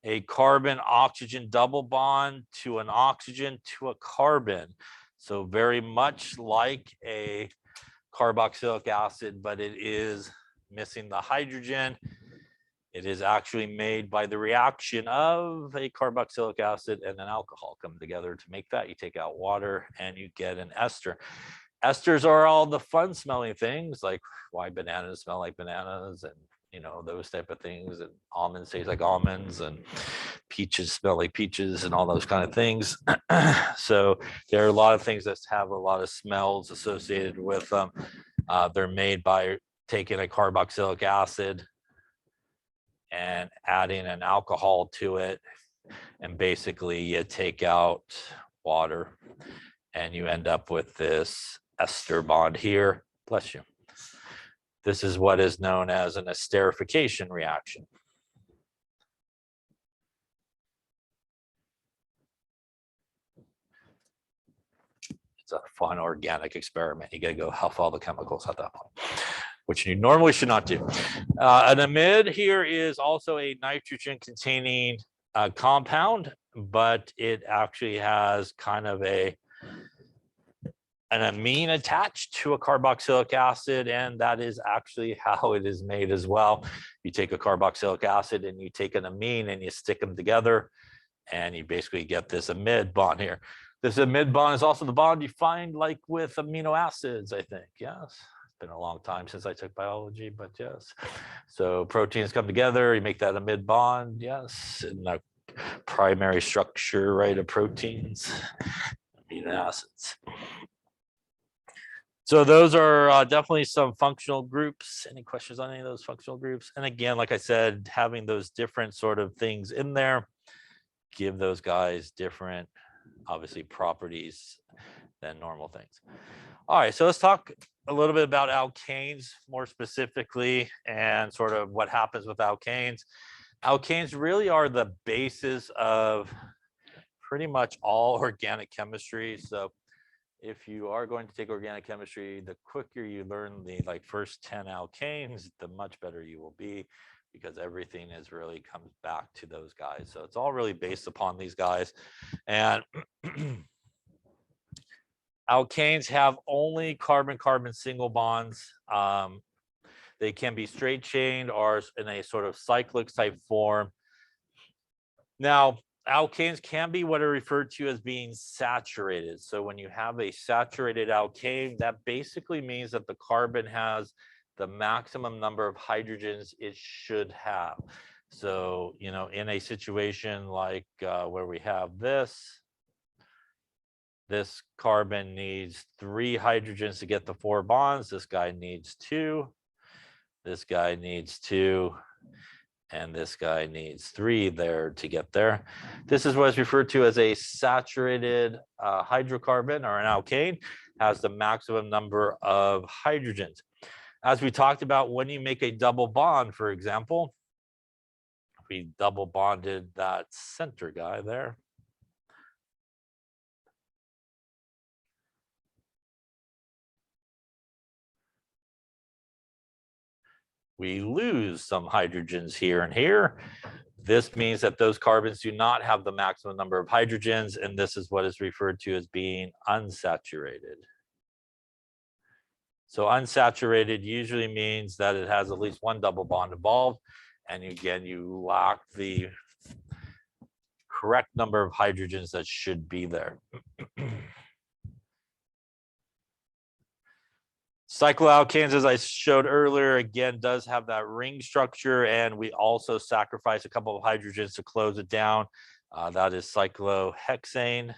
a carbon oxygen double bond to an oxygen to a carbon. So very much like a carboxylic acid, but it is missing the hydrogen. It is actually made by the reaction of a carboxylic acid and an alcohol come together to make that. You take out water and you get an ester. Esters are all the fun smelling things, like why bananas smell like bananas, and those type of things, and almonds taste like almonds, and peaches smell like peaches, and all those kind of things. So there are a lot of things that have a lot of smells associated with them. They're made by taking a carboxylic acid and adding an alcohol to it, and basically you take out water and you end up with this ester bond here. Bless you. This is what is known as an esterification reaction. It's a fun organic experiment. You got to go huff all the chemicals at that point, which you normally should not do. An amide here is also a nitrogen containing compound, but it actually has kind of an amine attached to a carboxylic acid, and that is actually how it is made as well. You take a carboxylic acid and you take an amine and you stick them together, and you basically get this amide bond here. This amide bond is also the bond you find like with amino acids, I think. Yes, it's been a long time since I took biology, but yes. So proteins come together, you make that amide bond, yes, and the primary structure, right, of proteins, amino acids. So those are definitely some functional groups. Any questions on any of those functional groups? And again, like I said, having those different sort of things in there give those guys different, obviously, properties than normal things. All right, so let's talk a little bit about alkanes more specifically and sort of what happens with alkanes. Alkanes really are the basis of pretty much all organic chemistry. So if you are going to take organic chemistry, the quicker you learn the first 10 alkanes, the much better you will be, because everything is really comes back to those guys. So it's all really based upon these guys. And alkanes have only carbon-carbon single bonds. They can be straight chained or in a sort of cyclic type form. Now, alkanes can be what are referred to as being saturated. So when you have a saturated alkane, that basically means that the carbon has the maximum number of hydrogens it should have. So, you know, in a situation like where we have this carbon needs 3 hydrogens to get the 4 bonds. This guy needs 2. This guy needs 2. And this guy needs 3 there to get there. This is what is referred to as a saturated hydrocarbon, or an alkane, has the maximum number of hydrogens. As we talked about, when you make a double bond, for example, we double bonded that center guy there. We lose some hydrogens here and here. This means that those carbons do not have the maximum number of hydrogens, and this is what is referred to as being unsaturated. So unsaturated usually means that it has at least one double bond involved, and again, you lack the correct number of hydrogens that should be there. Cycloalkanes, as I showed earlier, again, does have that ring structure, and we also sacrifice a couple of hydrogens to close it down. That is cyclohexane.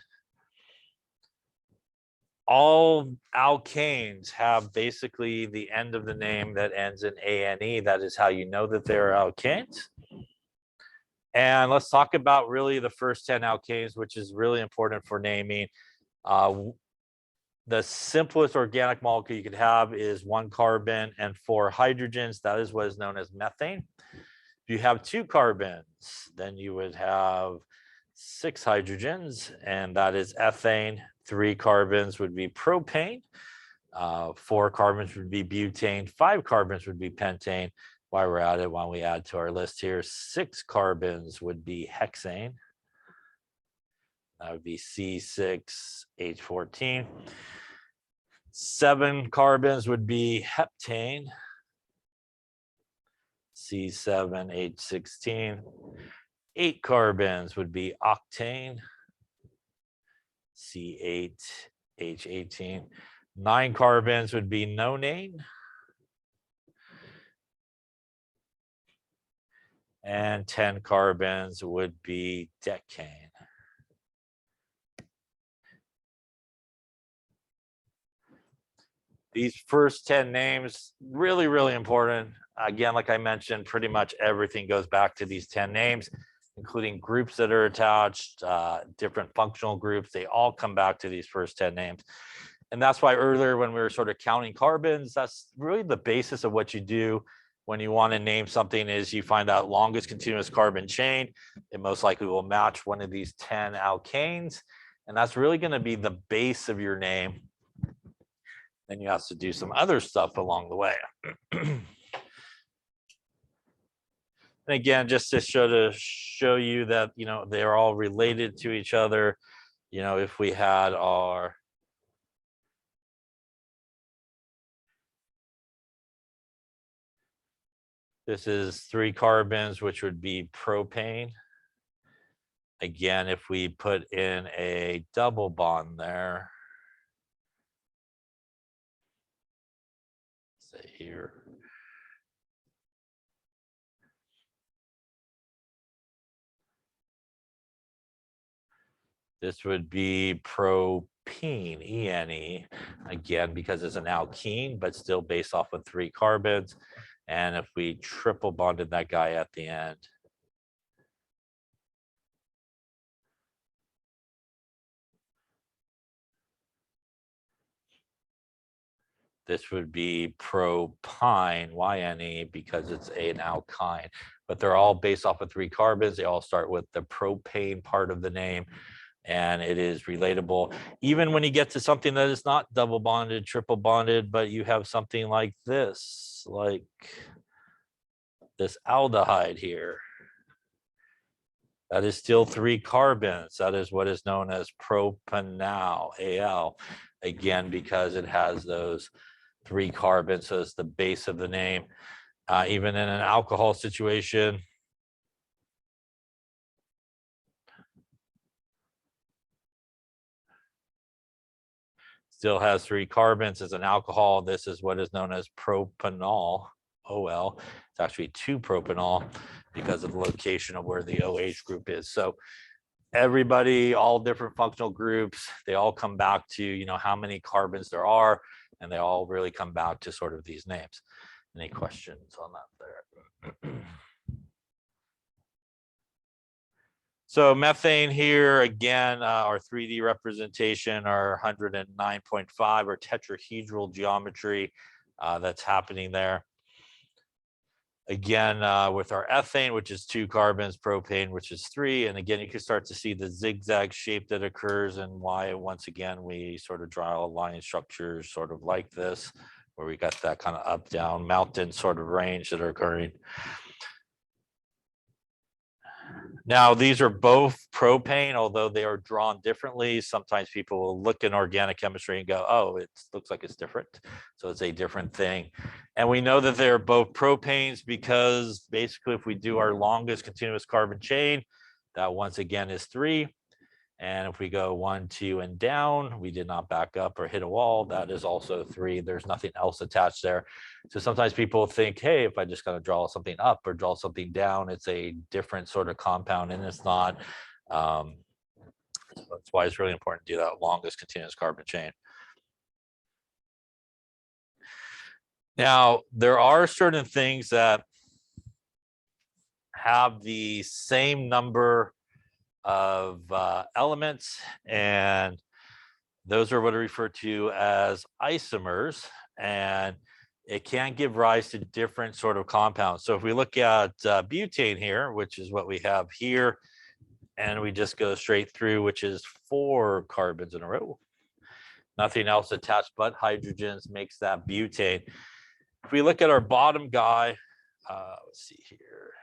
All alkanes have basically the end of the name that ends in ane. That is how you know that they're alkanes. And let's talk about really the first 10 alkanes, which is really important for naming. The simplest organic molecule you could have is 1 carbon and 4 hydrogens. That is what is known as methane. If you have 2 carbons, then you would have 6 hydrogens, and that is ethane. 3 carbons would be propane. 4 carbons would be butane. 5 carbons would be pentane. While we're at it, why don't we add to our list here, 6 carbons would be hexane. That would be C6H14. 7 carbons would be heptane, C7H16. 8 carbons would be octane, C8H18. 9 carbons would be nonane. And 10 carbons would be decane. These first 10 names, really, really important. Again, like I mentioned, pretty much everything goes back to these 10 names, including groups that are attached, different functional groups. They all come back to these first 10 names. And that's why earlier when we were sort of counting carbons, that's really the basis of what you do when you want to name something is you find out longest continuous carbon chain. It most likely will match one of these 10 alkanes. And that's really going to be the base of your name. Then you have to do some other stuff along the way. And again, just to show you that, you know, they're all related to each other. You know, if we had our this is 3 carbons, which would be propane. Again, if we put in a double bond there, say here, this would be propene, ENE, again, because it's an alkene, but still based off of 3 carbons. And if we triple bonded that guy at the end, This would be propyne, YNE, because it's an alkyne. But they're all based off of 3 carbons. They all start with the propane part of the name, and it is relatable. Even when you get to something that is not double bonded, triple bonded, but you have something like this aldehyde here. That is still 3 carbons. That is what is known as propanol, Al, again, because it has those 3 carbons, so it's the base of the name. Even in an alcohol situation, still has 3 carbons as an alcohol. This is what is known as propanol, OL. It's actually 2 propanol because of the location of where the OH group is. So everybody, all different functional groups, they all come back to, you know, how many carbons there are, and they all really come back to sort of these names. Any questions on that there? So methane here, again, our 3D representation, our 109.5 or tetrahedral geometry that's happening there. Again, with our ethane, which is 2 carbons, propane, which is 3. And again, you can start to see the zigzag shape that occurs and why, once again, we sort of draw line structures sort of like this, where we got that kind of up, down, mountain sort of range that are occurring. Now, these are both propane, although they are drawn differently. Sometimes people will look in organic chemistry and go, oh, it looks like it's different. So it's a different thing. And we know that they're both propanes because basically if we do our longest continuous carbon chain, that once again is 3. And if we go 1, 2, and down, we did not back up or hit a wall. That is also 3. There's nothing else attached there. So sometimes people think, hey, if I just kind of draw something up or draw something down, it's a different sort of compound, and it's not. So that's why it's really important to do that longest continuous carbon chain. Now, there are certain things that have the same number of elements, and those are what are referred to as isomers, and it can give rise to different sort of compounds. So if we look at butane here, which is what we have here, and we just go straight through, which is 4 carbons in a row, nothing else attached but hydrogens, makes that butane. If we look at our bottom guy, let's see here.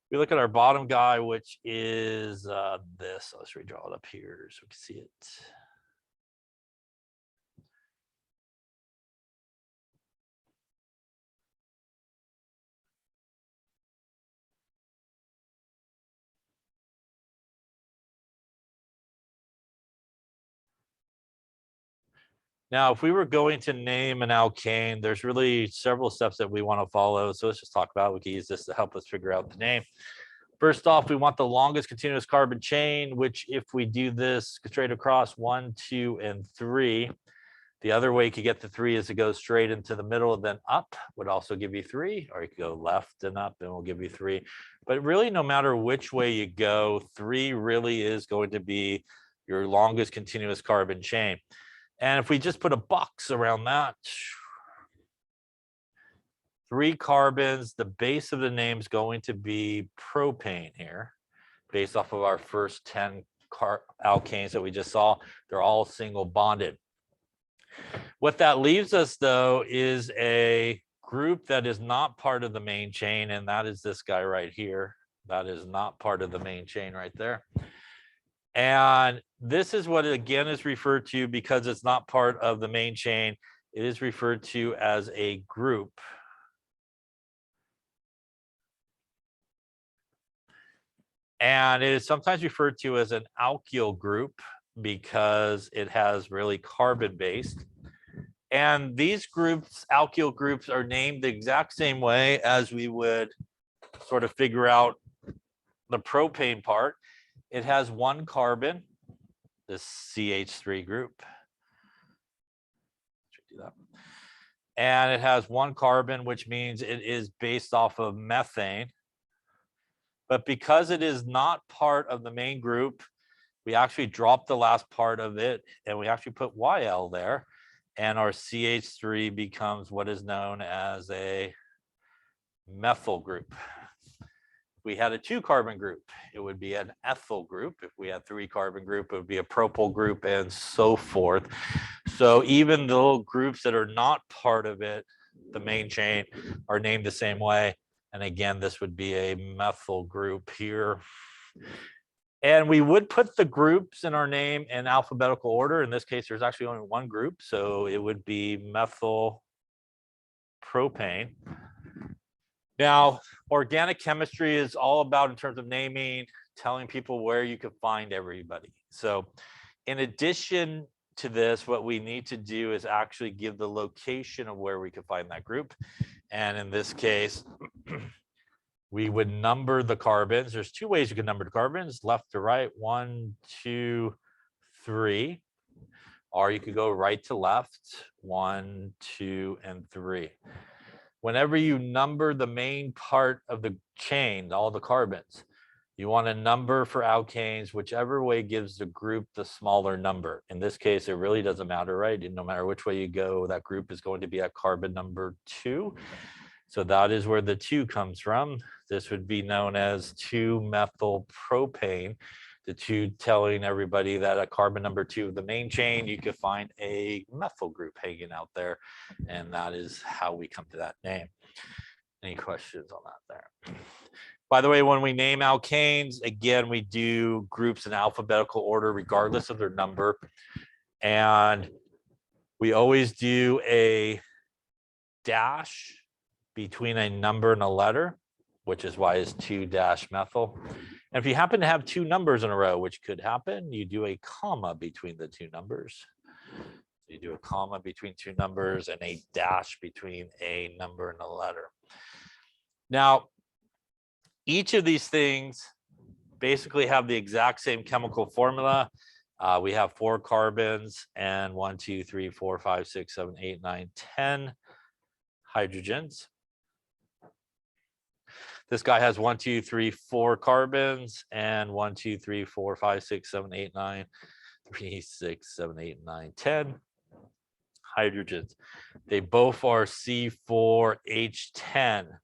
We look at our bottom guy, which is this. Let's redraw it up here so we can see it. Now, if we were going to name an alkane, there's really several steps that we want to follow. So let's just talk about it. We can use this to help us figure out the name. First off, we want the longest continuous carbon chain, which if we do this straight across 1, 2, and 3, the other way you could get the 3 is to go straight into the middle and then up would also give you 3, or you could go left and up and we'll give you 3. But really, no matter which way you go, 3 really is going to be your longest continuous carbon chain. And if we just put a box around that, 3 carbons, the base of the name is going to be propane here, based off of our first 10 alkanes that we just saw. They're all single bonded. What that leaves us, though, is a group that is not part of the main chain, and that is this guy right here. That is not part of the main chain right there. And this is what, again, is referred to, because it's not part of the main chain, it is referred to as a group. And it is sometimes referred to as an alkyl group because it has really carbon based. And these groups, alkyl groups, are named the exact same way as we would sort of figure out the propane part. It has 1 carbon, this CH3 group. Do that. And it has 1 carbon, which means it is based off of methane. But because it is not part of the main group, we actually drop the last part of it and we actually put YL there, and our CH3 becomes what is known as a methyl group. If we had a 2-carbon group, it would be an ethyl group. If we had 3-carbon group, it would be a propyl group, and so forth. So even the little groups that are not part of it, the main chain, are named the same way. And again, this would be a methyl group here. And we would put the groups in our name in alphabetical order. In this case, there's actually only one group, so it would be methyl propane. Now, organic chemistry is all about, in terms of naming, telling people where you can find everybody. So in addition to this, what we need to do is actually give the location of where we can find that group. And in this case, we would number the carbons. There's 2 ways you can number the carbons, left to right, 1, 2, 3. Or you could go right to left, 1, 2, and 3. Whenever you number the main part of the chain, all the carbons, you want a number for alkanes, whichever way gives the group the smaller number. In this case, it really doesn't matter, right? No matter which way you go, that group is going to be at carbon number 2. So that is where the 2 comes from. This would be known as 2-methylpropane. The 2 telling everybody that at carbon number 2 of the main chain, you could find a methyl group hanging out there. And that is how we come to that name. Any questions on that there? By the way, when we name alkanes, again, we do groups in alphabetical order, regardless of their number. And we always do a dash between a number and a letter, which is why it's 2-methyl. And if you happen to have 2 numbers in a row, which could happen, you do a comma between the 2 numbers. So you do a comma between 2 numbers and a dash between a number and a letter. Now, each of these things basically have the exact same chemical formula. We have 4 carbons and 1, 2, 3, 4, 5, 6, 7, 8, 9, 10 hydrogens. This guy has 1, 2, 3, 4 carbons and 1, 2, 3, 4, 5, 6, 7, 8, 9, 3, 6, 7, 8, 9, 10 hydrogens. They both are C4H10,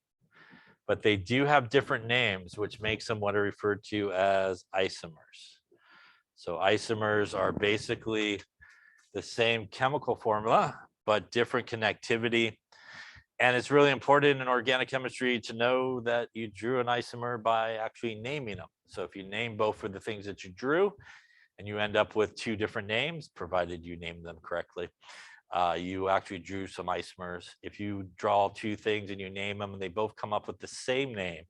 but they do have different names, which makes them what are referred to as isomers. So isomers are basically the same chemical formula, but different connectivity. And it's really important in organic chemistry to know that you drew an isomer by actually naming them. So if you name both of the things that you drew and you end up with 2 different names, provided you name them correctly, you actually drew some isomers. If you draw 2 things and you name them and they both come up with the same name,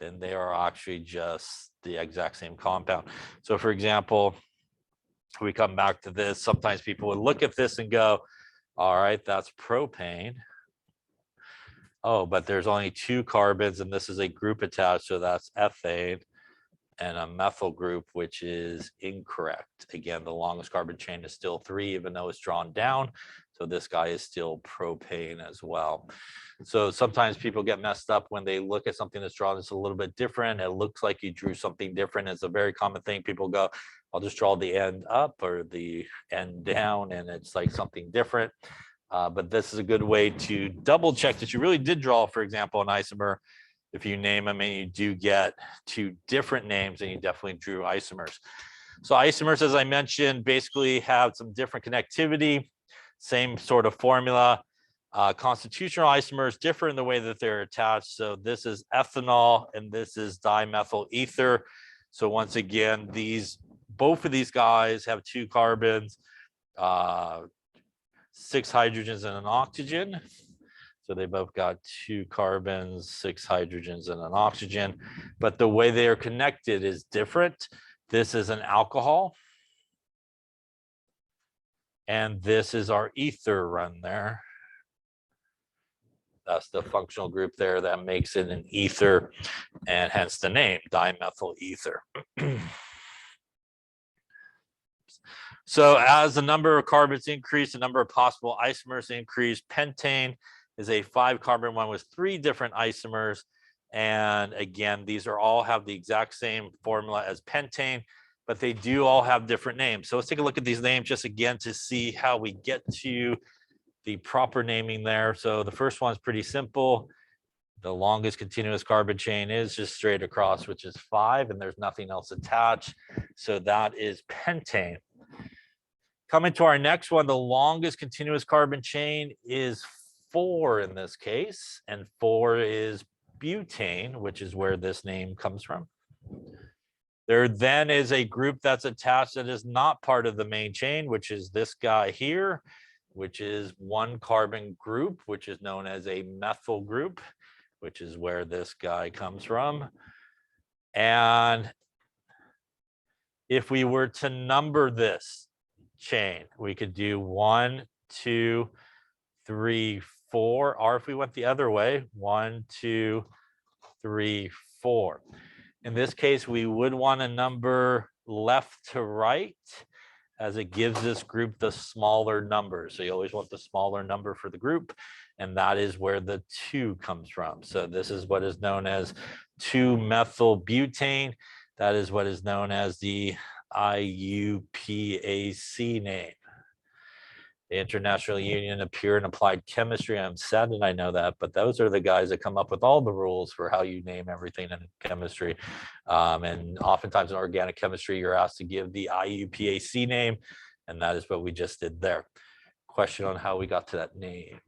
then they are actually just the exact same compound. So for example, we come back to this, sometimes people would look at this and go, all right, that's propane. Oh, but there's only 2 carbons and this is a group attached, so that's ethane and a methyl group, which is incorrect. Again, the longest carbon chain is still 3, even though it's drawn down. So this guy is still propane as well. So sometimes people get messed up when they look at something that's drawn that's a little bit different. It looks like you drew something different. It's a very common thing. People go, I'll just draw the end up or the end down, and it's like something different. But this is a good way to double check that you really did draw, for example, an isomer. If you name them and you do get 2 different names, and you definitely drew isomers. So isomers, as I mentioned, basically have some different connectivity, same sort of formula. Constitutional isomers differ in the way that they're attached. So this is ethanol and this is dimethyl ether. So once again, both of these guys have 2 carbons, 6 hydrogens and an oxygen. So they both got 2 carbons, 6 hydrogens, and an oxygen. But the way they are connected is different. This is an alcohol. And this is our ether run there. That's the functional group there that makes it an ether, and hence the name, dimethyl ether. So as the number of carbons increase, the number of possible isomers increase. Pentane is a 5-carbon one with 3 different isomers. And again, these are all have the exact same formula as pentane, but they do all have different names. So let's take a look at these names just again to see how we get to the proper naming there. So the first one's pretty simple. The longest continuous carbon chain is just straight across, which is 5, and there's nothing else attached. So that is pentane. Coming to our next one, the longest continuous carbon chain is 4 in this case, and 4 is butane, which is where this name comes from. There then is a group that's attached that is not part of the main chain, which is this guy here, which is 1 carbon group, which is known as a methyl group, which is where this guy comes from. And if we were to number this chain, we could do 1, 2, 3, 4, or if we went the other way, 1, 2, 3, 4. In this case, we would want to number left to right, as it gives this group the smaller number. So you always want the smaller number for the group, and that is where the 2 comes from. So this is what is known as 2-methylbutane. That is what is known as the IUPAC name. The International Union of Pure and Applied Chemistry. I'm sad that I know that, but those are the guys that come up with all the rules for how you name everything in chemistry. And oftentimes in organic chemistry, you're asked to give the IUPAC name, and that is what we just did there. Question on how we got to that name.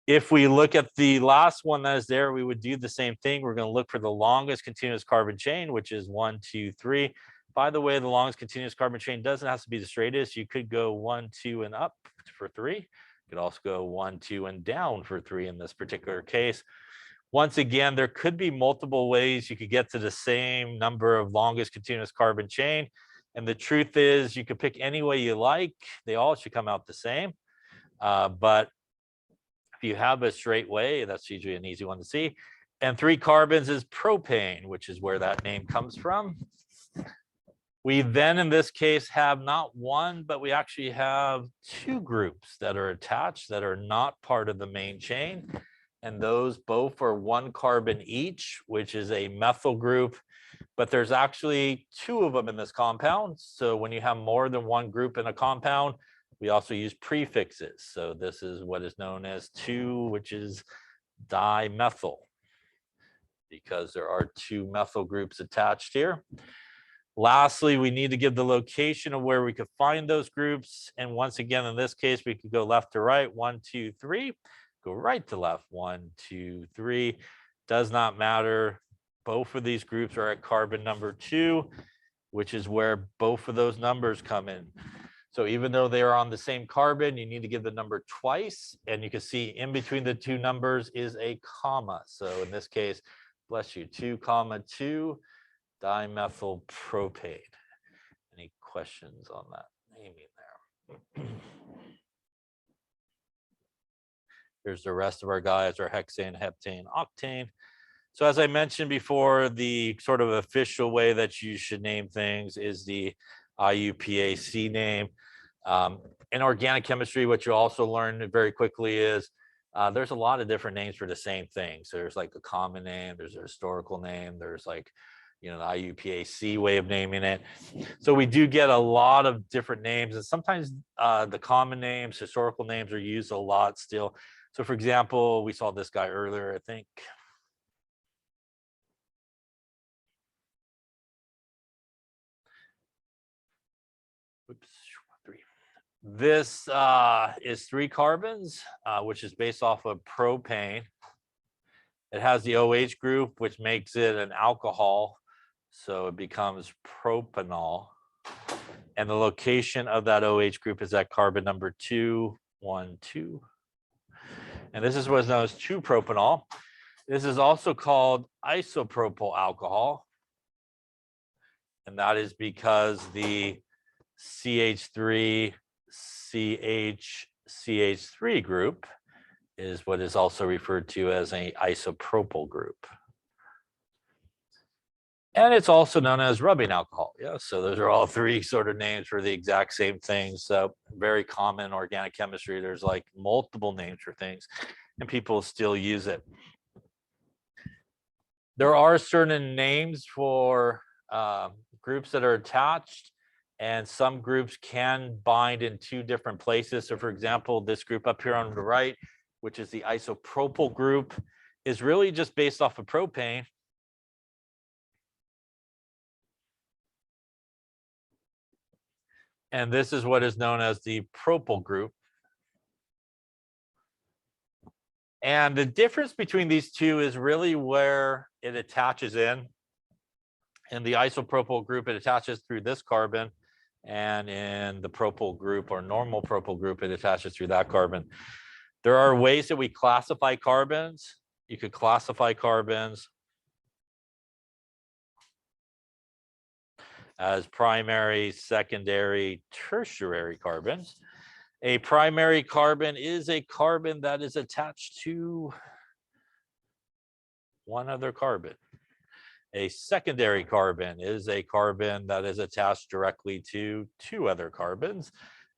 If we look at the last one that is there, we would do the same thing. We're going to look for the longest continuous carbon chain, which is 1, 2, 3. By the way, the longest continuous carbon chain doesn't have to be the straightest. You could go 1, 2, and up for 3. You could also go 1, 2, and down for 3 in this particular case. Once again, there could be multiple ways you could get to the same number of longest continuous carbon chain. And the truth is, you could pick any way you like. They all should come out the same. But if you have a straight way, that's usually an easy one to see. And 3 carbons is propane, which is where that name comes from. We then, in this case, have not 1, but we actually have 2 groups that are attached that are not part of the main chain. And those both are 1 carbon each, which is a methyl group. But there's actually 2 of them in this compound. So when you have more than 1 group in a compound, we also use prefixes. So this is what is known as 2, which is dimethyl, because there are 2 methyl groups attached here. Lastly, we need to give the location of where we could find those groups. And once again, in this case, we could go left to right, 1, 2, 3, go right to left, 1, 2, 3. Does not matter. Both of these groups are at carbon number 2, which is where both of those numbers come in. So even though they are on the same carbon, you need to give the number twice. And you can see in between the 2 numbers is a comma. So in this case, bless you, 2, 2, dimethylpropane. Any questions on that naming there? Here's the rest of our guys, our hexane, heptane, octane. So as I mentioned before, the sort of official way that you should name things is the IUPAC name. In organic chemistry, what you also learn very quickly is there's a lot of different names for the same thing. So there's like a common name, there's a historical name, there's like, you know, the IUPAC way of naming it. So we do get a lot of different names, and sometimes the common names, historical names are used a lot still. So for example, we saw this guy earlier, I think. Oops, 3. This is 3 carbons, which is based off of propane. It has the OH group, which makes it an alcohol. So it becomes propanol. And the location of that OH group is at carbon number 2, 1, 2. And this is what's known as 2-propanol. This is also called isopropyl alcohol. And that is because the CH3 CH3 group is what is also referred to as an isopropyl group. And it's also known as rubbing alcohol. Yeah, so those are all 3 sort of names for the exact same thing. So very common in organic chemistry. There's like multiple names for things, and people still use it. There are certain names for groups that are attached, and some groups can bind in two different places. So for example, this group up here on the right, which is the isopropyl group, is really just based off of propane. And this is what is known as the propyl group. And the difference between these two is really where it attaches in. In the isopropyl group, it attaches through this carbon. And in the propyl group or normal propyl group, it attaches through that carbon. There are ways that we classify carbons. You could classify carbons as primary, secondary, tertiary carbons. A primary carbon is a carbon that is attached to one other carbon. A secondary carbon is a carbon that is attached directly to two other carbons.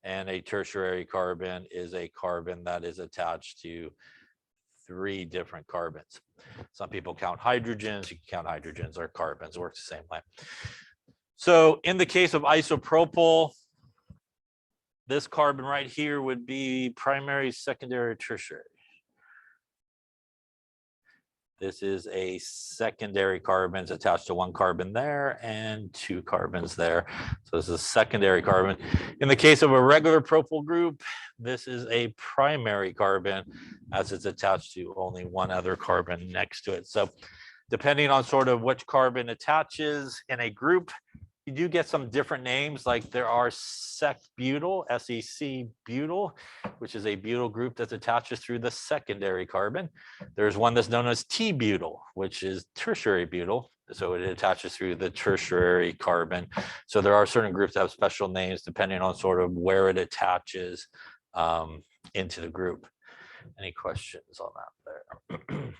And a tertiary carbon is a carbon that is attached to three different carbons. Some people count hydrogens. You can count hydrogens or carbons. It works the same way. So in the case of isopropyl, this carbon right here would be primary, secondary, tertiary. This is a secondary carbon attached to one carbon there and two carbons there. So this is a secondary carbon. In the case of a regular propyl group, this is a primary carbon as it's attached to only one other carbon next to it. So depending on sort of which carbon attaches in a group, you do get some different names, like there are sec-butyl, SEC-butyl, which is a butyl group that attaches through the secondary carbon. There's one that's known as T-butyl, which is tertiary butyl. So it attaches through the tertiary carbon. So there are certain groups that have special names depending on sort of where it attaches into the group. Any questions on that there?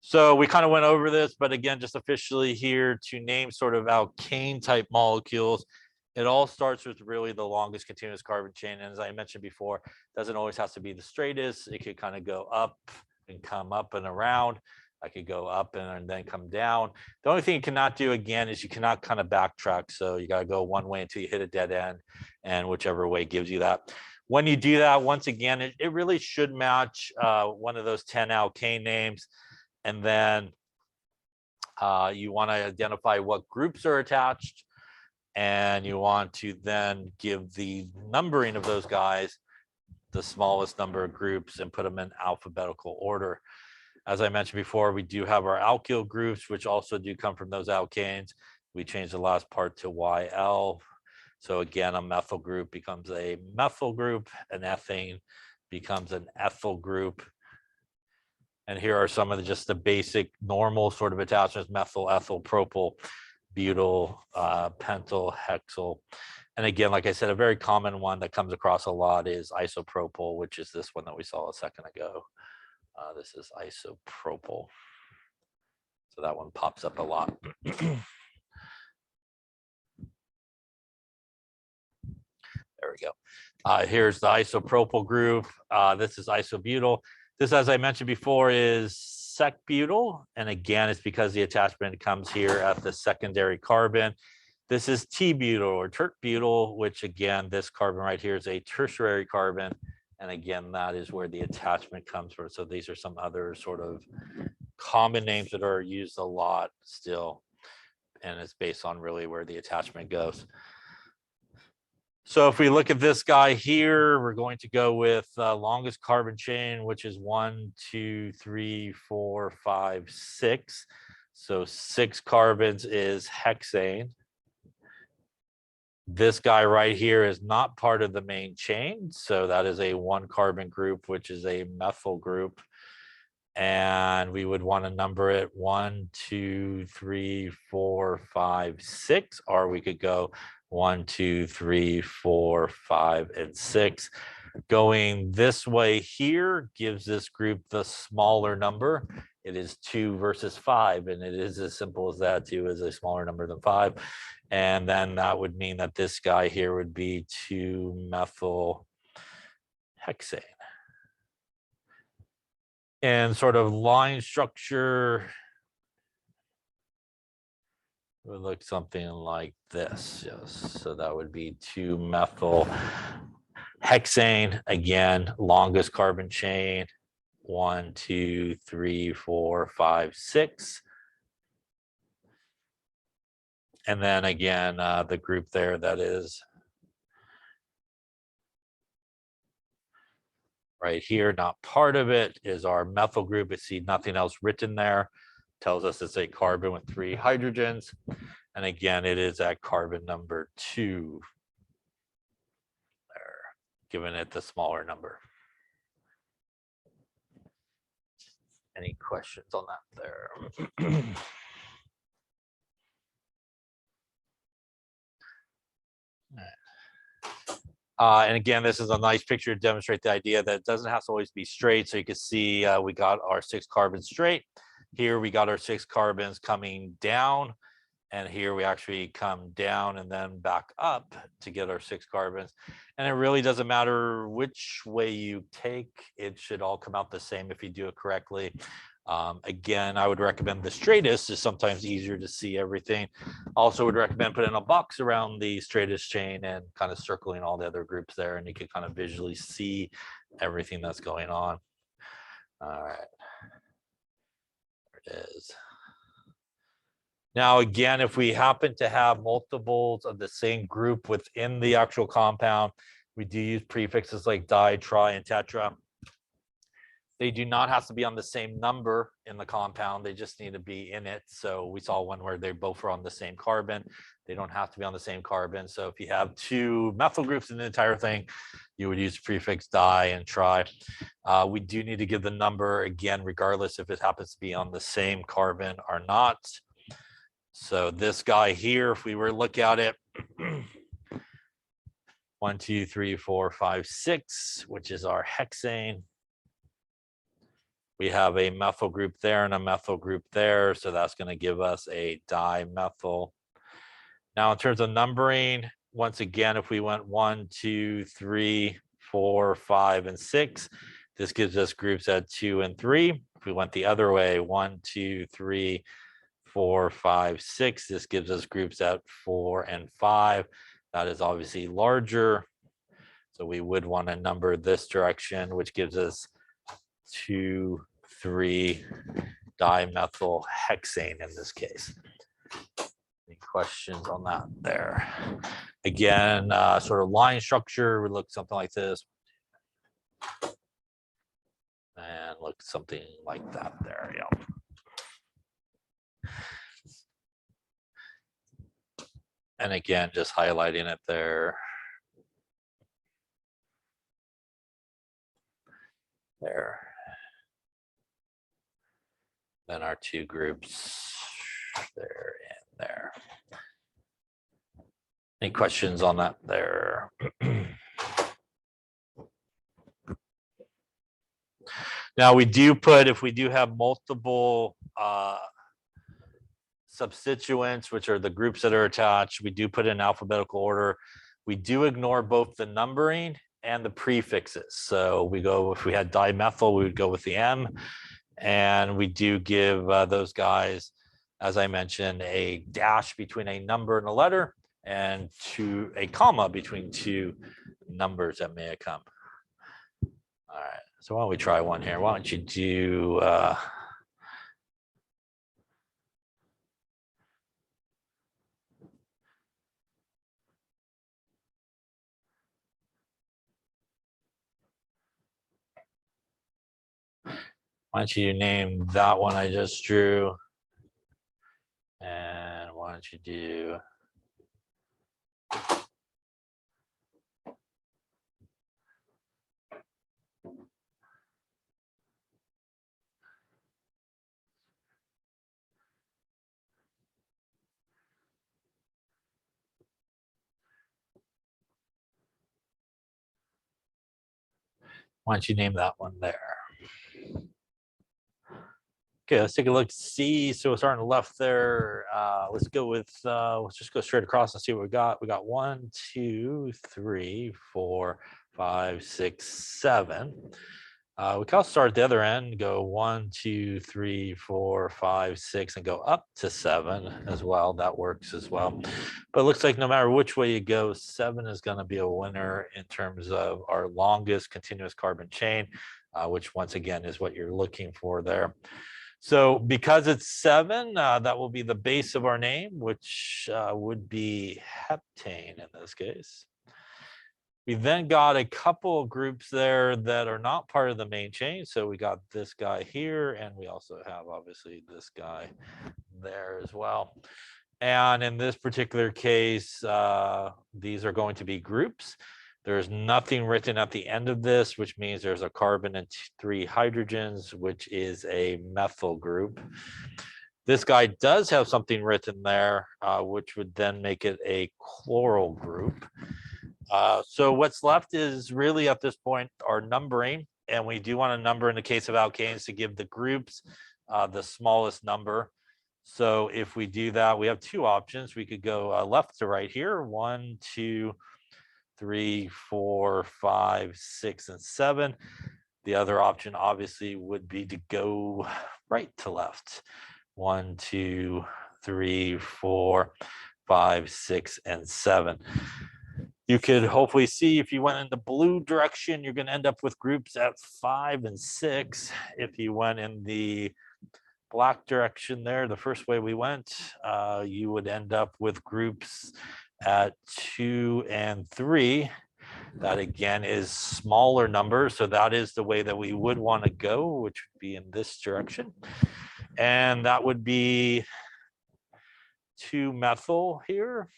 So we kind of went over this, but again, just officially here to name sort of alkane type molecules, it all starts with really the longest continuous carbon chain. And as I mentioned before, doesn't always have to be the straightest. It could kind of go up and come up and around. I could go up and then come down. The only thing you cannot do again is you cannot kind of backtrack. So you got to go one way until you hit a dead end, and whichever way gives you that. When you do that, once again, it really should match one of those 10 alkane names. And then you want to identify what groups are attached, and you want to then give the numbering of those guys the smallest number of groups and put them in alphabetical order. As I mentioned before, we do have our alkyl groups, which also do come from those alkanes. We changed the last part to YL. So again, a methyl group becomes a methyl group, an ethane becomes an ethyl group. And here are some of just the basic normal sort of attachments: methyl, ethyl, propyl, butyl, pentyl, hexyl. And again, like I said, a very common one that comes across a lot is isopropyl, which is this one that we saw a second ago. This is isopropyl. So that one pops up a lot. There we go. Here's the isopropyl group. This is isobutyl. This, as I mentioned before, is sec-butyl. And again, it's because the attachment comes here at the secondary carbon. This is T-butyl or tert-butyl, which again, this carbon right here is a tertiary carbon. And again, that is where the attachment comes from. So these are some other sort of common names that are used a lot still. And it's based on really where the attachment goes. So if we look at this guy here, we're going to go with longest carbon chain, which is 1, 2, 3, 4, 5, 6. So 6 carbons is hexane. This guy right here is not part of the main chain. So that is a 1 carbon group, which is a methyl group. And we would want to number it 1, 2, 3, 4, 5, 6, or we could go 1, 2, 3, 4, 5, and 6. Going this way here gives this group the smaller number. It is 2 versus 5, and it is as simple as that. 2 is a smaller number than 5. And then that would mean that this guy here would be 2-methyl hexane. And sort of line structure, would look something like this. Yes, so that would be 2-methyl hexane. Again, longest carbon chain. 1, 2, 3, 4, 5, 6. And then again, the group there that is right here, not part of it, is our methyl group. You see nothing else written there. Tells us it's a carbon with 3 hydrogens. And again, it is at carbon number 2 there, giving it the smaller number. Any questions on that there? And again, this is a nice picture to demonstrate the idea that it doesn't have to always be straight. So you can see we got our 6 carbons straight. Here we got our 6 carbons coming down. And here we actually come down and then back up to get our 6 carbons. And it really doesn't matter which way you take, it should all come out the same if you do it correctly. Again, I would recommend the straightest is sometimes easier to see everything. Also would recommend putting a box around the straightest chain and kind of circling all the other groups there, and you can kind of visually see everything that's going on. All right, there it is. Now, again, if we happen to have multiples of the same group within the actual compound, we do use prefixes like di, tri, and tetra. They do not have to be on the same number in the compound. They just need to be in it. So we saw one where they both are on the same carbon. They don't have to be on the same carbon. So if you have 2 methyl groups in the entire thing, you would use prefix di and tri. We do need to give the number again, regardless if it happens to be on the same carbon or not. So this guy here, if we were to look at it, 1, 2, 3, 4, 5, 6, which is our hexane. We have a methyl group there and a methyl group there. So that's going to give us a dimethyl. Now, in terms of numbering, once again, if we went 1, 2, 3, 4, 5, and 6, this gives us groups at 2 and 3. If we went the other way, 1, 2, 3, 4, 5, 6, this gives us groups at 4 and 5. That is obviously larger. So we would want to number this direction, which gives us 2, 3 dimethyl hexane in this case. Any questions on that there? Again, sort of line structure would look something like this. And look something like that there, yeah. And again, just highlighting it there. There. Then our 2 groups there and there. Any questions on that there? Now we do put, if we do have multiple substituents, which are the groups that are attached, we do put in alphabetical order. We do ignore both the numbering and the prefixes. So we go, if we had dimethyl, we would go with the M. And we do give those guys, as I mentioned, a dash between a number and a letter, and a comma between 2 numbers that may have come. All right, so why don't we try one here? Why don't you do why don't you name that one I just drew? And why don't you do name that one there? Okay, let's take a look. C. So we're starting on the left there. Let's go with, let's just go straight across and see what we got. We got 1, 2, 3, 4, 5, 6, 7. We can also start at the other end, go 1, 2, 3, 4, 5, 6, and go up to 7 as well. That works as well. But it looks like no matter which way you go, 7 is going to be a winner in terms of our longest continuous carbon chain, which once again is what you're looking for there. So because it's 7, that will be the base of our name, which would be heptane in this case. We then got a couple of groups there that are not part of the main chain. So we got this guy here, and we also have obviously this guy there as well. And in this particular case, these are going to be groups. There's nothing written at the end of this, which means there's a carbon and 3 hydrogens, which is a methyl group. This guy does have something written there, which would then make it a chloral group. So what's left is really at this point our numbering, and we do want to number in the case of alkanes to give the groups the smallest number. So if we do that, we have 2 options. We could go left to right here, 1, 2, 3, 4, 5, 6, and 7. The other option obviously would be to go right to left, 1, 2, 3, 4, 5, 6, and 7. You could hopefully see if you went in the blue direction, you're going to end up with groups at 5 and 6. If you went in the black direction there, the first way we went, you would end up with groups at 2 and 3. That again is smaller numbers. So that is the way that we would want to go, which would be in this direction. And that would be 2-methyl here.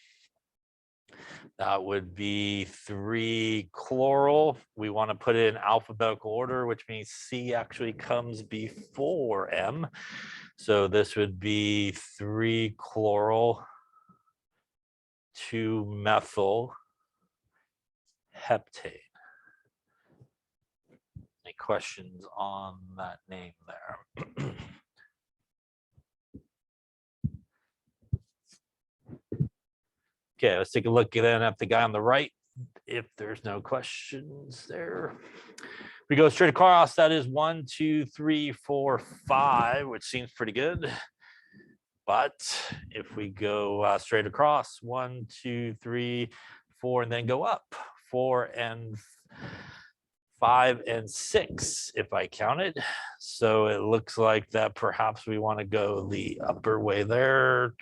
That would be 3-chloral. We want to put it in alphabetical order, which means C actually comes before M. So this would be 3-chloral, 2-methyl heptane. Any questions on that name there? Okay, let's take a look then at the guy on the right. If there's no questions there, we go straight across. That is 1, 2, 3, 4, 5, which seems pretty good. But if we go straight across, 1, 2, 3, 4, and then go up, 4 and 5 and 6, if I counted. So it looks like that perhaps we want to go the upper way there.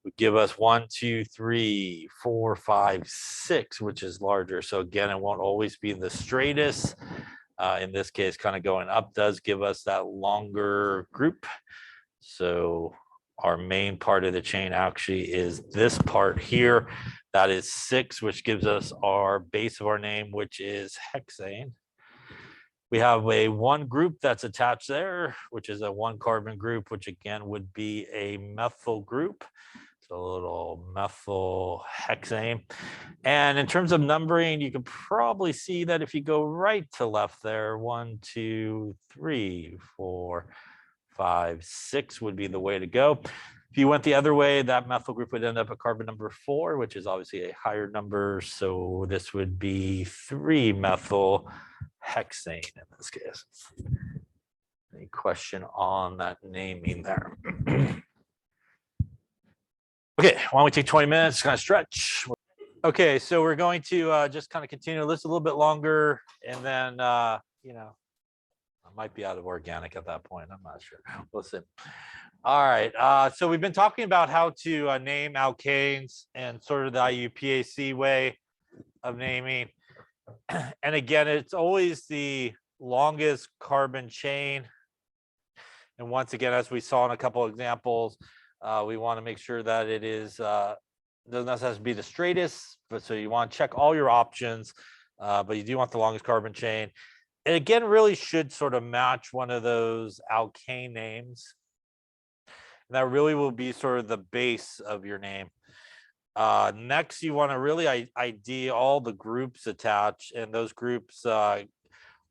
Would give us 1, 2, 3, 4, 5, 6, which is larger. So again, it won't always be the straightest. In this case, kind of going up does give us that longer group. So our main part of the chain actually is this part here. That is 6, which gives us our base of our name, which is hexane. We have a 1 group that's attached there, which is a 1-carbon group, which again would be a methyl group. So a little methyl hexane. And in terms of numbering, you can probably see that if you go right to left there, 1, 2, 3, 4, 5, 6 would be the way to go. If you went the other way, that methyl group would end up at carbon number 4, which is obviously a higher number. So this would be 3-methyl hexane in this case. Any question on that naming there? Okay, why don't we take 20 minutes, kind of stretch. Okay, so we're going to just kind of continue to list a little bit longer, and then, you know, I might be out of organic at that point. I'm not sure. We'll see. All right, so we've been talking about how to name alkanes and sort of the IUPAC way of naming. And again, it's always the longest carbon chain. And once again, as we saw in a couple of examples, we want to make sure that it is doesn't necessarily have to be the straightest, but so you want to check all your options, but you do want the longest carbon chain. And again, really should sort of match one of those alkane names. And that really will be sort of the base of your name. Next, you want to really ID all the groups attached, and those groups are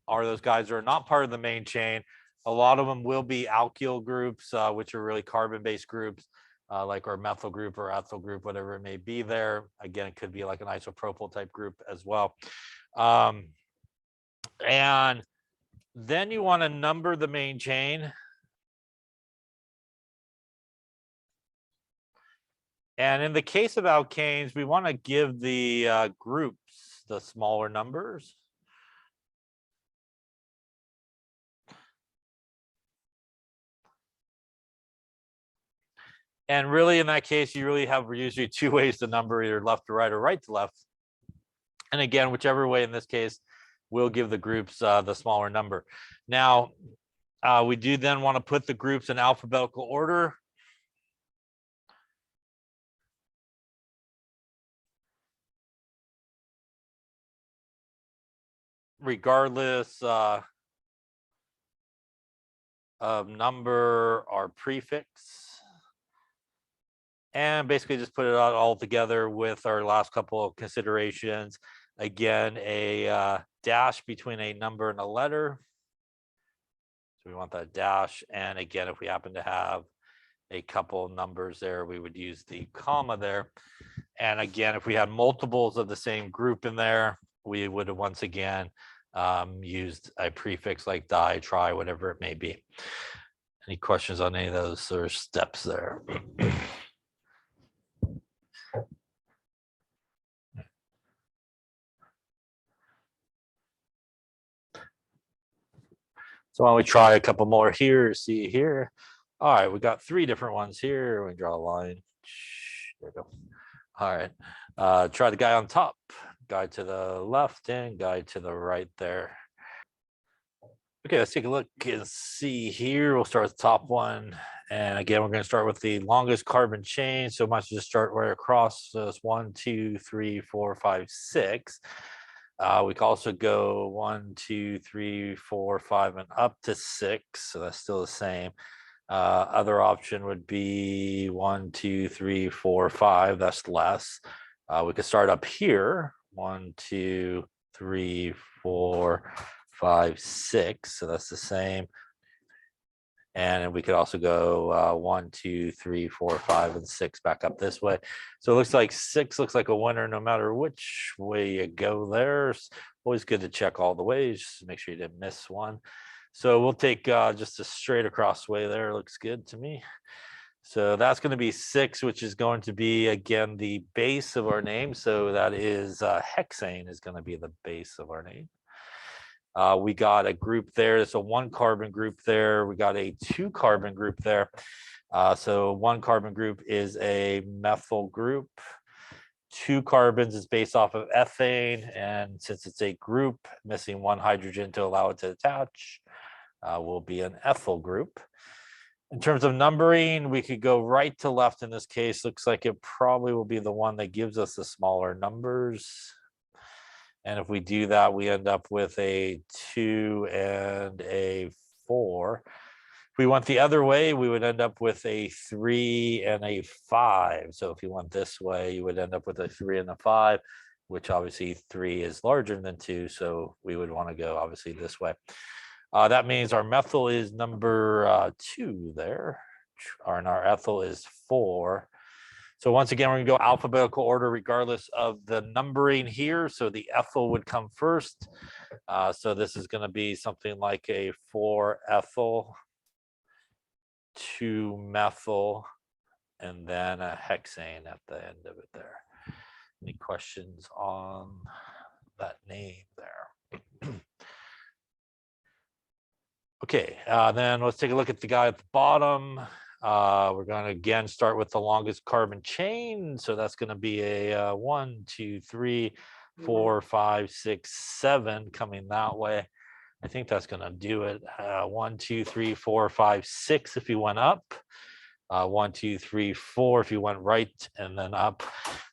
those guys who are not part of the main chain. A lot of them will be alkyl groups, which are really carbon-based groups, like our methyl group or ethyl group, whatever it may be there. Again, it could be like an isopropyl type group as well. And Then you want to number the main chain. And in the case of alkanes, we want to give the groups the smaller numbers. And really, in that case, you really have usually two ways to number, either left to right or right to left. And again, whichever way in this case, we'll give the groups the smaller number. Now, we do then want to put the groups in alphabetical order. Regardless of number or prefix. And basically just put it all together with our last couple of considerations. Again, a dash between a number and a letter. So we want that dash. And again, if we happen to have a couple numbers there, we would use the comma there. And again, if we had multiples of the same group in there, we would have once again used a prefix like di, tri, whatever it may be. Any questions on any of those sort of steps there? So why don't we try a couple more here, see here. All right, we got three different ones here. We draw a line. There we go. All right, try the guy on top, guy to the left and guy to the right there. Okay, let's take a look and see here. We'll start with the top one. And again, we're going to start with the longest carbon chain. So much just start right across. So it's 1, 2, 3, 4, 5, 6. We can also go 1, 2, 3, 4, 5, and up to 6. So that's still the same. Other option would be 1, 2, 3, 4, 5. That's less. We could start up here. 1, 2, 3, 4, 5, 6. So that's the same. And we could also go 1, 2, 3, 4, 5, and 6 back up this way. So it looks like 6 looks like a winner no matter which way you go there. It's always good to check all the ways, just to make sure you didn't miss one. So we'll take just a straight across way there. Looks good to me. So that's going to be 6, which is going to be, again, the base of our name. So that is hexane is going to be the base of our name. We got a group there. It's a 1 carbon group there. We got a 2 carbon group there. So 1 carbon group is a methyl group. 2 carbons is based off of ethane. And since it's a group missing 1 hydrogen to allow it to attach, will be an ethyl group. In terms of numbering, we could go right to left in this case. Looks like it probably will be the one that gives us the smaller numbers. And if we do that, we end up with a 2 and a 4. If we went the other way, we would end up with a 3 and a 5. So if you went this way, you would end up with a 3 and a 5, which obviously 3 is larger than 2. So we would want to go obviously this way. That means our methyl is number 2 there, and our ethyl is 4. So once again, we're going to go alphabetical order regardless of the numbering here. So the ethyl would come first. So this is going to be something like a 4 ethyl, 2 methyl, and then a hexane at the end of it there. Any questions on that name there? Okay, then let's take a look at the guy at the bottom. We're going to again start with the longest carbon chain. So that's going to be a 1, 2, 3, 4, 5, 6, 7 coming that way. I think that's going to do it. 1, 2, 3, 4, 5, 6 if you went up. 1, 2, 3, 4 if you went right and then up.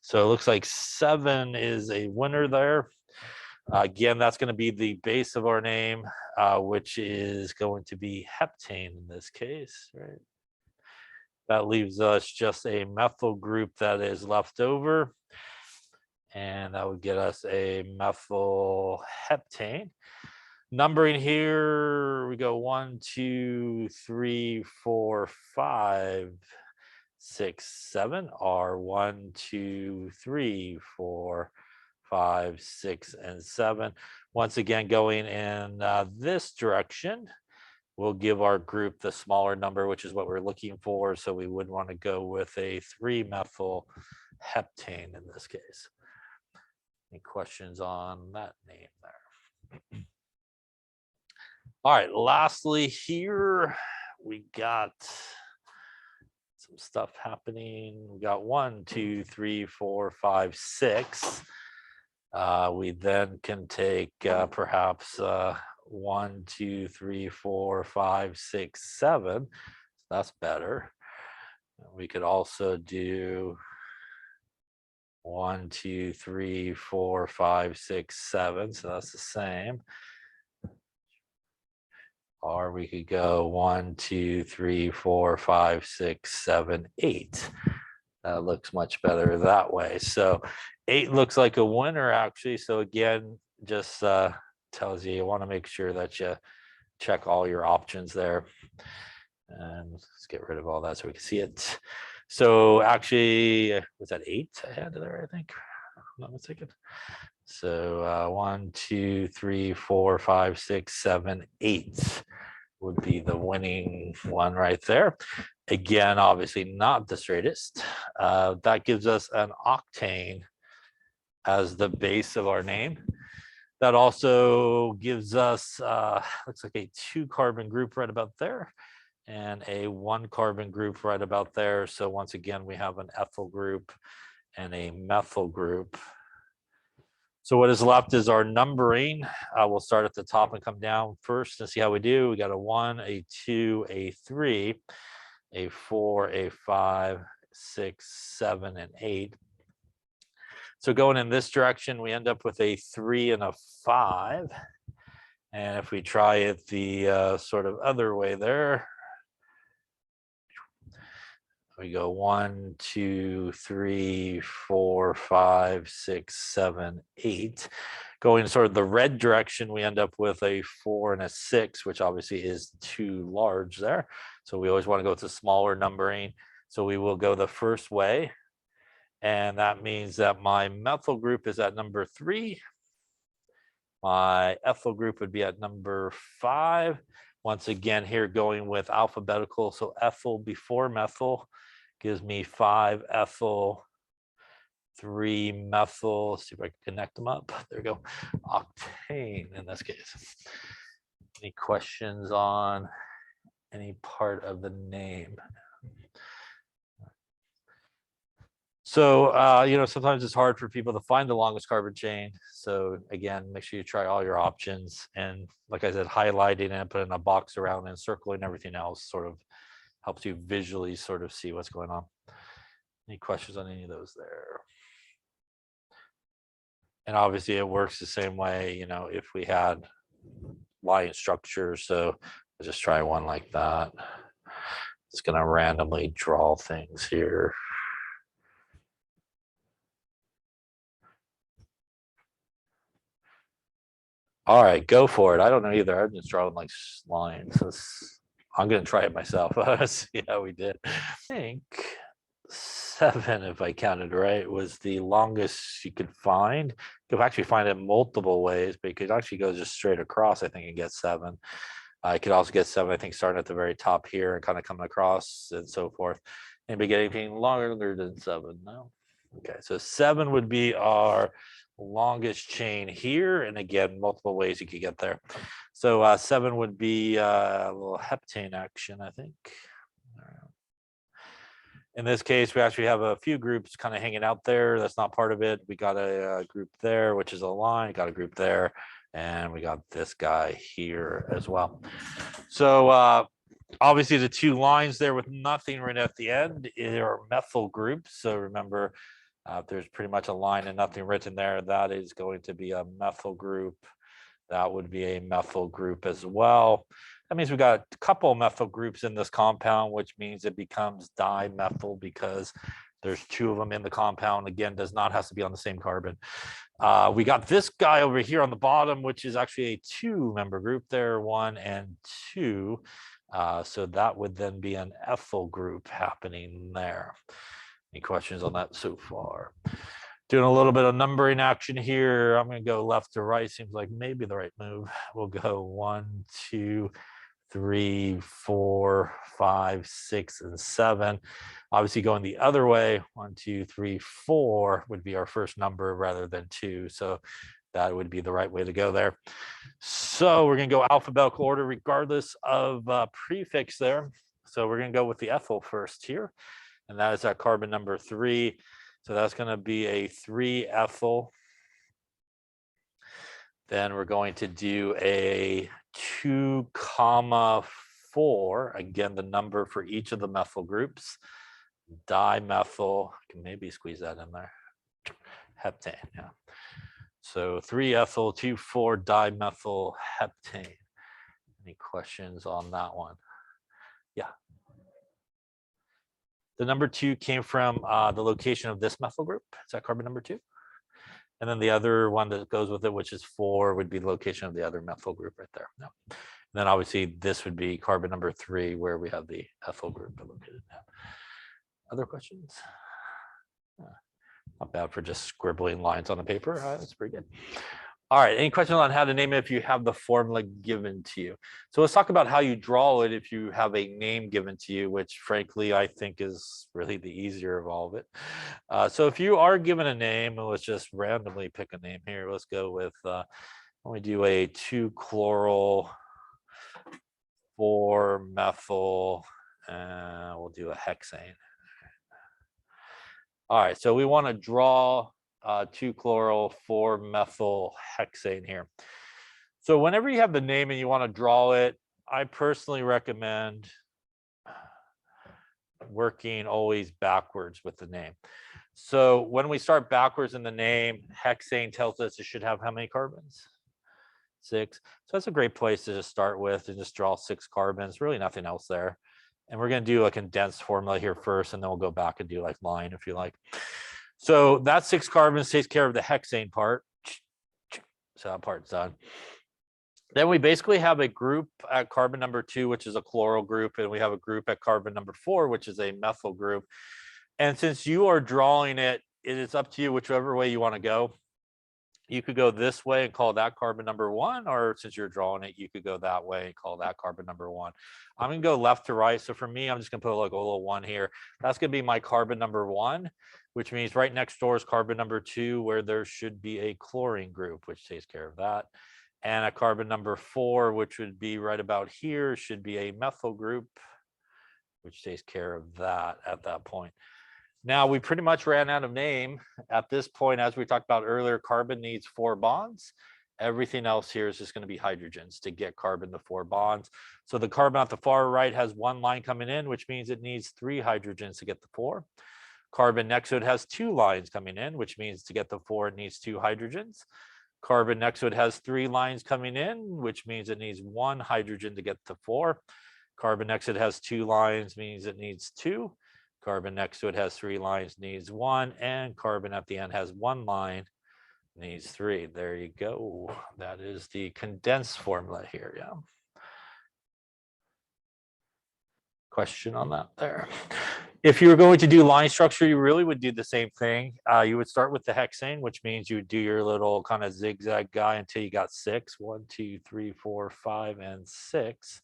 So it looks like 7 is a winner there. Again, that's going to be the base of our name, which is going to be heptane in this case, right? That leaves us just a methyl group that is left over. And that would get us a methyl heptane. Numbering here, we go 1, 2, 3, 4, 5, 6, 7, or 1, 2, 3, 4, 5, 6, and 7. Once again, going in this direction, we'll give our group the smaller number, which is what we're looking for. So we would want to go with a 3-methyl heptane in this case. Any questions on that name there? All right, lastly here, we got some stuff happening. We got 1, 2, 3, 4, 5, 6. We then can take perhaps 1, 2, 3, 4, 5, 6, 7. That's better. We could also do 1, 2, 3, 4, 5, 6, 7. So that's the same. Or we could go 1, 2, 3, 4, 5, 6, 7, 8. That looks much better that way. So 8 looks like a winner, actually. So again, just tells you want to make sure that you check all your options there. And let's get rid of all that so we can see it. So actually, was that 8 I had there, I think? I'm not mistaken. So 1, 2, 3, 4, 5, 6, 7, 8 would be the winning one right there. Again, obviously not the straightest. That gives us an octane as the base of our name. That also gives us, looks like a 2-carbon group right about there and a 1-carbon group right about there. So once again, we have an ethyl group and a methyl group. So what is left is our numbering. We'll start at the top and come down first and see how we do. We got a 1, a 2, a 3, a 4, a 5, 6, 7, and 8. So going in this direction, we end up with a 3 and a 5. And if we try it the sort of other way there, we go 1, 2, 3, 4, 5, 6, 7, 8. Going sort of the red direction, we end up with a 4 and a 6, which obviously is too large there. So we always want to go with the smaller numbering. So we will go the first way. And that means that my methyl group is at number 3. My ethyl group would be at number 5. Once again, here going with alphabetical. So ethyl before methyl gives me 5 ethyl, 3 methyl. Let's see if I can connect them up. There we go. Octane in this case. Any questions on any part of the name? So, you know, sometimes it's hard for people to find the longest carbon chain. So again, make sure you try all your options. And like I said, highlighting and putting a box around and circling everything else sort of helps you visually sort of see what's going on. Any questions on any of those there? And obviously it works the same way, you know, if we had line structure. So I'll just try one like that. Just going to randomly draw things here. All right, go for it. I don't know either. I'm just drawing like lines. So I'm going to try it myself. See how we did. I think 7, if I counted right, was the longest you could find. You could actually find it multiple ways, but you could actually go just straight across, I think, and get 7. I could also get 7, I think, starting at the very top here and kind of coming across and so forth. Anybody get anything longer than 7? No? Okay, so 7 would be our longest chain here, and again, multiple ways you could get there. So 7 would be a little heptane action, I think. In this case, we actually have a few groups kind of hanging out there. That's not part of it. We got a group there, which is a line, got a group there, and we got this guy here as well. So obviously the 2 lines there with nothing right at the end are methyl groups. So remember, if there's pretty much a line and nothing written there, that is going to be a methyl group. That would be a methyl group as well. That means we got a couple methyl groups in this compound, which means it becomes dimethyl because there's 2 of them in the compound. Again, does not have to be on the same carbon. We got this guy over here on the bottom, which is actually a 2-member group there, 1 and 2. So that would then be an ethyl group happening there. Any questions on that so far? Doing a little bit of numbering action here. I'm going to go left to right. Seems like maybe the right move. We'll go 1, 2, 3, 4, 5, 6, and 7. Obviously going the other way, 1, 2, 3, 4 would be our first number rather than 2. So that would be the right way to go there. So we're going to go alphabetical order regardless of prefix there. So we're going to go with the ethyl first here. And that is our carbon number 3. So that's going to be a 3-ethyl. Then we're going to do a 2, 4. Again, the number for each of the methyl groups. Dimethyl. I can maybe squeeze that in there. Heptane. Yeah. So 3-ethyl, 2,4 dimethyl heptane. Any questions on that one? Yeah. The number 2 came from the location of this methyl group. Is that carbon number 2? And then the other one that goes with it, which is 4, would be the location of the other methyl group right there. No. And then obviously this would be carbon number 3, where we have the ethyl group located now. Other questions? Not bad for just scribbling lines on the paper. That's pretty good. All right, any questions on how to name it if you have the formula given to you? So let's talk about how you draw it if you have a name given to you, which frankly, I think is really the easier of all of it. So if you are given a name, and let's just randomly pick a name here. Let's go with, let me do a 2-chloral 4-methyl, and we'll do a hexane. All right, so we want to draw 2-chloral 4-methyl hexane here. So whenever you have the name and you want to draw it, I personally recommend working always backwards with the name. So when we start backwards in the name, hexane tells us it should have how many carbons? 6. So that's a great place to just start with and just draw 6 carbons, really nothing else there. And we're going to do a condensed formula here first, and then we'll go back and do like line if you like. So that 6 carbons takes care of the hexane part. So that part's done. Then we basically have a group at carbon number 2, which is a chloral group, and we have a group at carbon number 4, which is a methyl group. And since you are drawing it, it is up to you whichever way you want to go. You could go this way and call that carbon number 1, or since you're drawing it, you could go that way and call that carbon number 1. I'm going to go left to right. So for me, I'm just going to put like a little 1 here. That's going to be my carbon number 1, which means right next door is carbon number 2, where there should be a chlorine group, which takes care of that. And a carbon number 4, which would be right about here, should be a methyl group, which takes care of that at that point. Now, we pretty much ran out of name at this point. As we talked about earlier, carbon needs 4 bonds. Everything else here is just going to be hydrogens to get carbon to 4 bonds. So the carbon at the far right has 1 line coming in, which means it needs 3 hydrogens to get the 4. Carbon next to it has 2 lines coming in, which means to get the 4, it needs 2 hydrogens. Carbon next to it has 3 lines coming in, which means it needs 1 hydrogen to get to 4. Carbon next to it has 2 lines, means it needs 2. Carbon next to it has 3 lines, needs 1, and carbon at the end has 1 line, needs 3. There you go. That is the condensed formula here. Yeah. Question on that there. If you were going to do line structure, you really would do the same thing. You would start with the hexane, which means you would do your little kind of zigzag guy until you got 6. 1, 2, 3, 4, 5, and 6.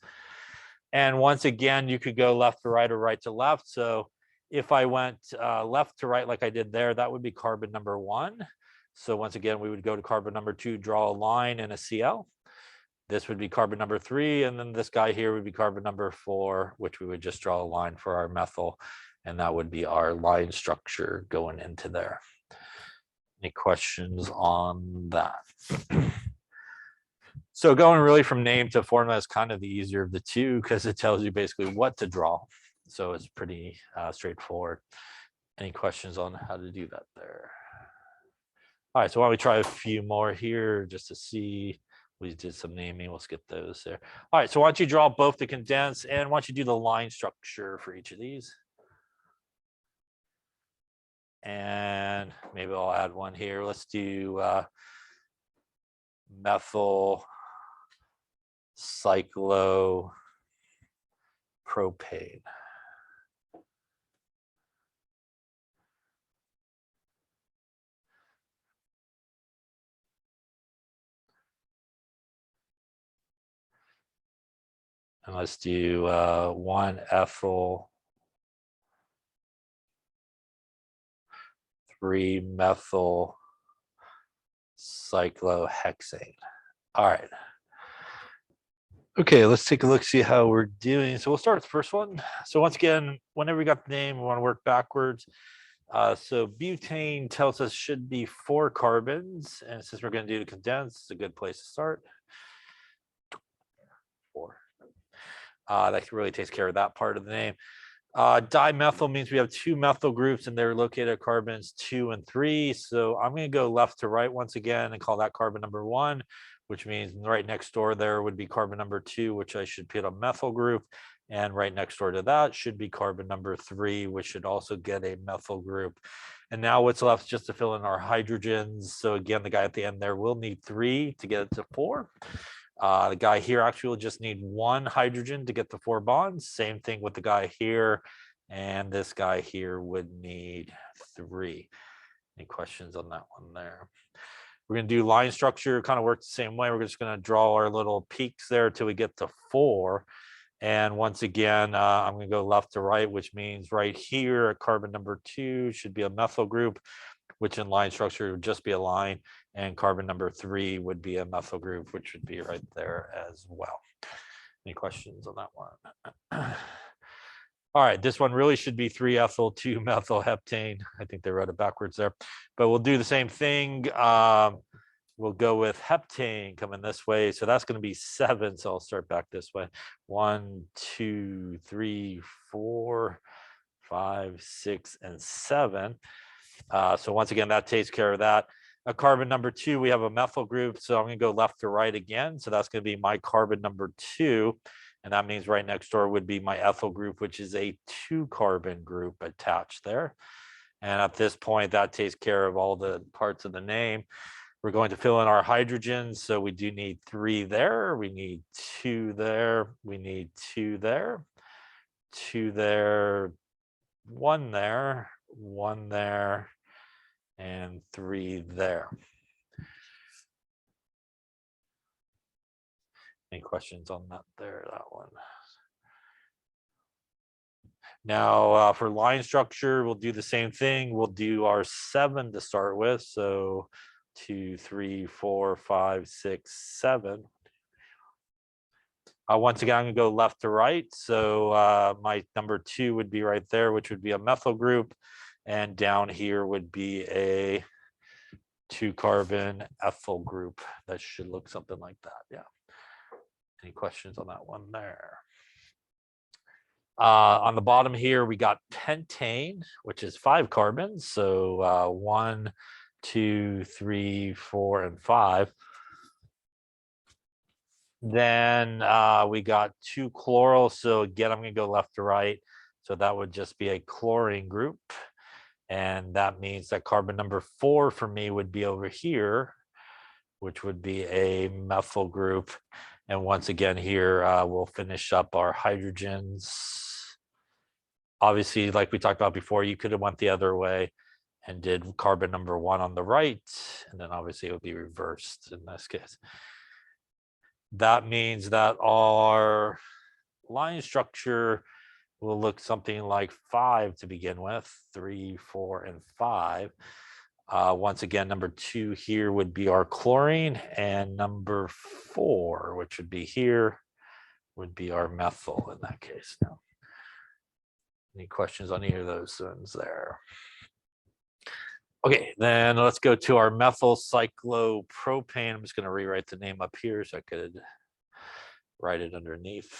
And once again, you could go left to right or right to left. So if I went left to right like I did there, that would be carbon number 1. So once again, we would go to carbon number 2, draw a line and a Cl. This would be carbon number 3, and then this guy here would be carbon number 4, which we would just draw a line for our methyl, and that would be our line structure going into there. Any questions on that? So going really from name to formula is kind of the easier of the two because it tells you basically what to draw. So it's pretty straightforward. Any questions on how to do that there? All right, so why don't we try a few more here just to see. We did some naming. Let's get those there. All right, so why don't you draw both the condensed and why don't you do the line structure for each of these? And maybe I'll add one here. Let's do methyl cyclopropane. And let's do 1-ethyl, 3-methyl cyclohexane. All right. Okay, let's take a look, see how we're doing. So we'll start with the first one. So once again, whenever we got the name, we want to work backwards. So butane tells us should be 4 carbons. And since we're going to do the condensed, it's a good place to start. 4. That really takes care of that part of the name. Dimethyl means we have 2 methyl groups and they're located at carbons 2 and 3. So I'm going to go left to right once again and call that carbon number 1, which means right next door there would be carbon number 2, which I should put a methyl group. And right next door to that should be carbon number 3, which should also get a methyl group. And now what's left just to fill in our hydrogens. So again, the guy at the end there will need 3 to get it to 4. The guy here actually will just need 1 hydrogen to get the 4 bonds. Same thing with the guy here. And this guy here would need 3. Any questions on that one there? We're going to do line structure, kind of works the same way. We're just going to draw our little peaks there until we get to 4. And once again, I'm going to go left to right, which means right here at carbon number 2 should be a methyl group, which in line structure would just be a line, and carbon number 3 would be a methyl group, which would be right there as well. Any questions on that one? All right, this one really should be 3-ethyl 2-methyl heptane. I think they wrote it backwards there, but we'll do the same thing. We'll go with heptane coming this way. So that's going to be 7. So I'll start back this way. 1, 2, 3, 4, 5, 6, and 7. So once again, that takes care of that. Carbon number 2, we have a methyl group. So I'm going to go left to right again. So that's going to be my carbon number 2. And that means right next door would be my ethyl group, which is a 2-carbon group attached there. And at this point, that takes care of all the parts of the name. We're going to fill in our hydrogens. So we do need 3 there. We need 2 there. We need 2 there. 2 there. 1 there. 1 there. And 3 there. Any questions on that there, that one? Now for line structure, we'll do the same thing. We'll do our 7 to start with. So 2, 3, 4, 5, 6, 7. Once again, I'm going to go left to right. So my number 2 would be right there, which would be a methyl group. And down here would be a 2-carbon ethyl group. That should look something like that. Yeah. Any questions on that one there? On the bottom here, we got pentane, which is 5 carbons. So 1, 2, 3, 4, and 5. Then we got 2 chloral. So again, I'm going to go left to right. So that would just be a chlorine group. And that means that carbon number 4 for me would be over here, which would be a methyl group. And once again here, we'll finish up our hydrogens. Obviously, like we talked about before, you could have went the other way and did carbon number 1 on the right. And then obviously it would be reversed in this case. That means that our line structure will look something like 5 to begin with, 3, 4, and 5. Once again, number 2 here would be our chlorine, and number 4, which would be here, would be our methyl in that case. Now, any questions on either of those ones there? Okay, then let's go to our methylcyclopropane. I'm just going to rewrite the name up here so I could write it underneath.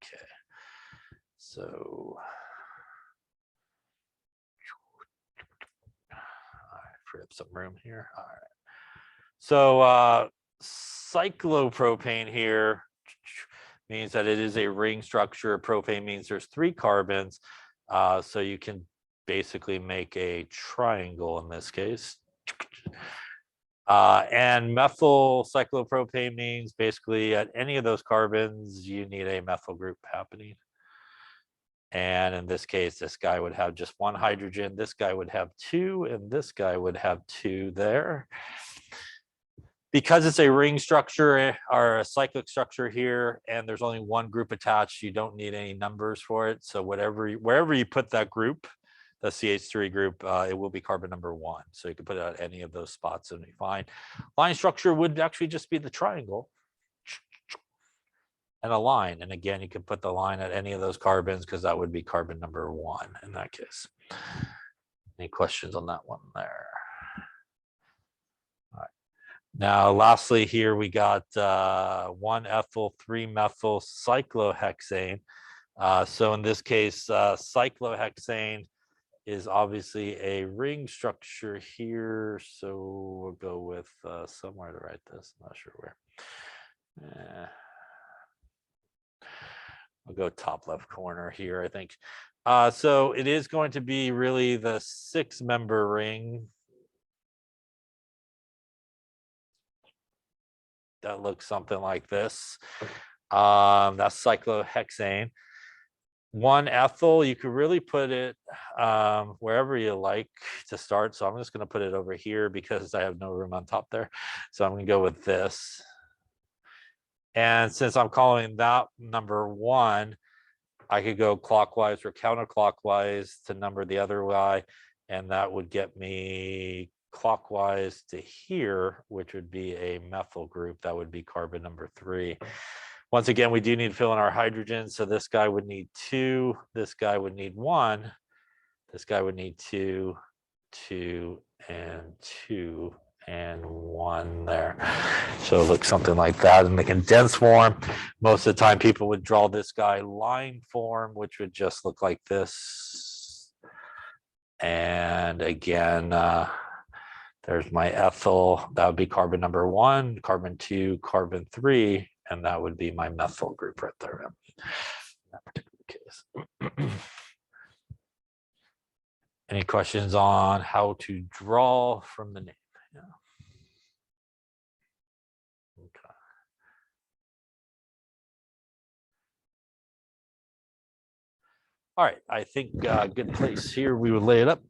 Okay, so free up some room here. All right. So cyclopropane here means that it is a ring structure. Propane means there's 3 carbons. So you can basically make a triangle in this case. And methylcyclopropane means basically at any of those carbons, you need a methyl group happening. And in this case, this guy would have just 1 hydrogen, this guy would have 2, and this guy would have 2 there. Because it's a ring structure or a cyclic structure here, and there's only one group attached, you don't need any numbers for it. So wherever you put that group, the CH3 group, it will be carbon number 1. So you can put it at any of those spots and be fine. Line structure would actually just be the triangle and a line. And again, you can put the line at any of those carbons because that would be carbon number 1 in that case. Any questions on that one there? All right. Now, lastly, here we got 1-ethyl 3-methyl cyclohexane. So in this case, cyclohexane is obviously a ring structure here. So we'll go with somewhere to write this. I'm not sure where. I'll go top left corner here, I think. So it is going to be really the 6-member ring. That looks something like this. That's cyclohexane. 1-ethyl, you could really put it wherever you like to start. So I'm just going to put it over here because I have no room on top there. So I'm going to go with this. And since I'm calling that number 1, I could go clockwise or counterclockwise to number the other Y, and that would get me clockwise to here, which would be a methyl group. That would be carbon number 3. Once again, we do need to fill in our hydrogen. So this guy would need 2, this guy would need 1, this guy would need 2, 2, and 2, and 1 there. So it looks something like that in the condensed form. Most of the time people would draw this guy line form, which would just look like this. And again, there's my ethyl. That would be carbon number 1, carbon 2, carbon 3, and that would be my methyl group right there in that particular case. Any questions on how to draw from the name? Yeah. Okay. All right, I think good place here. We would lay it up.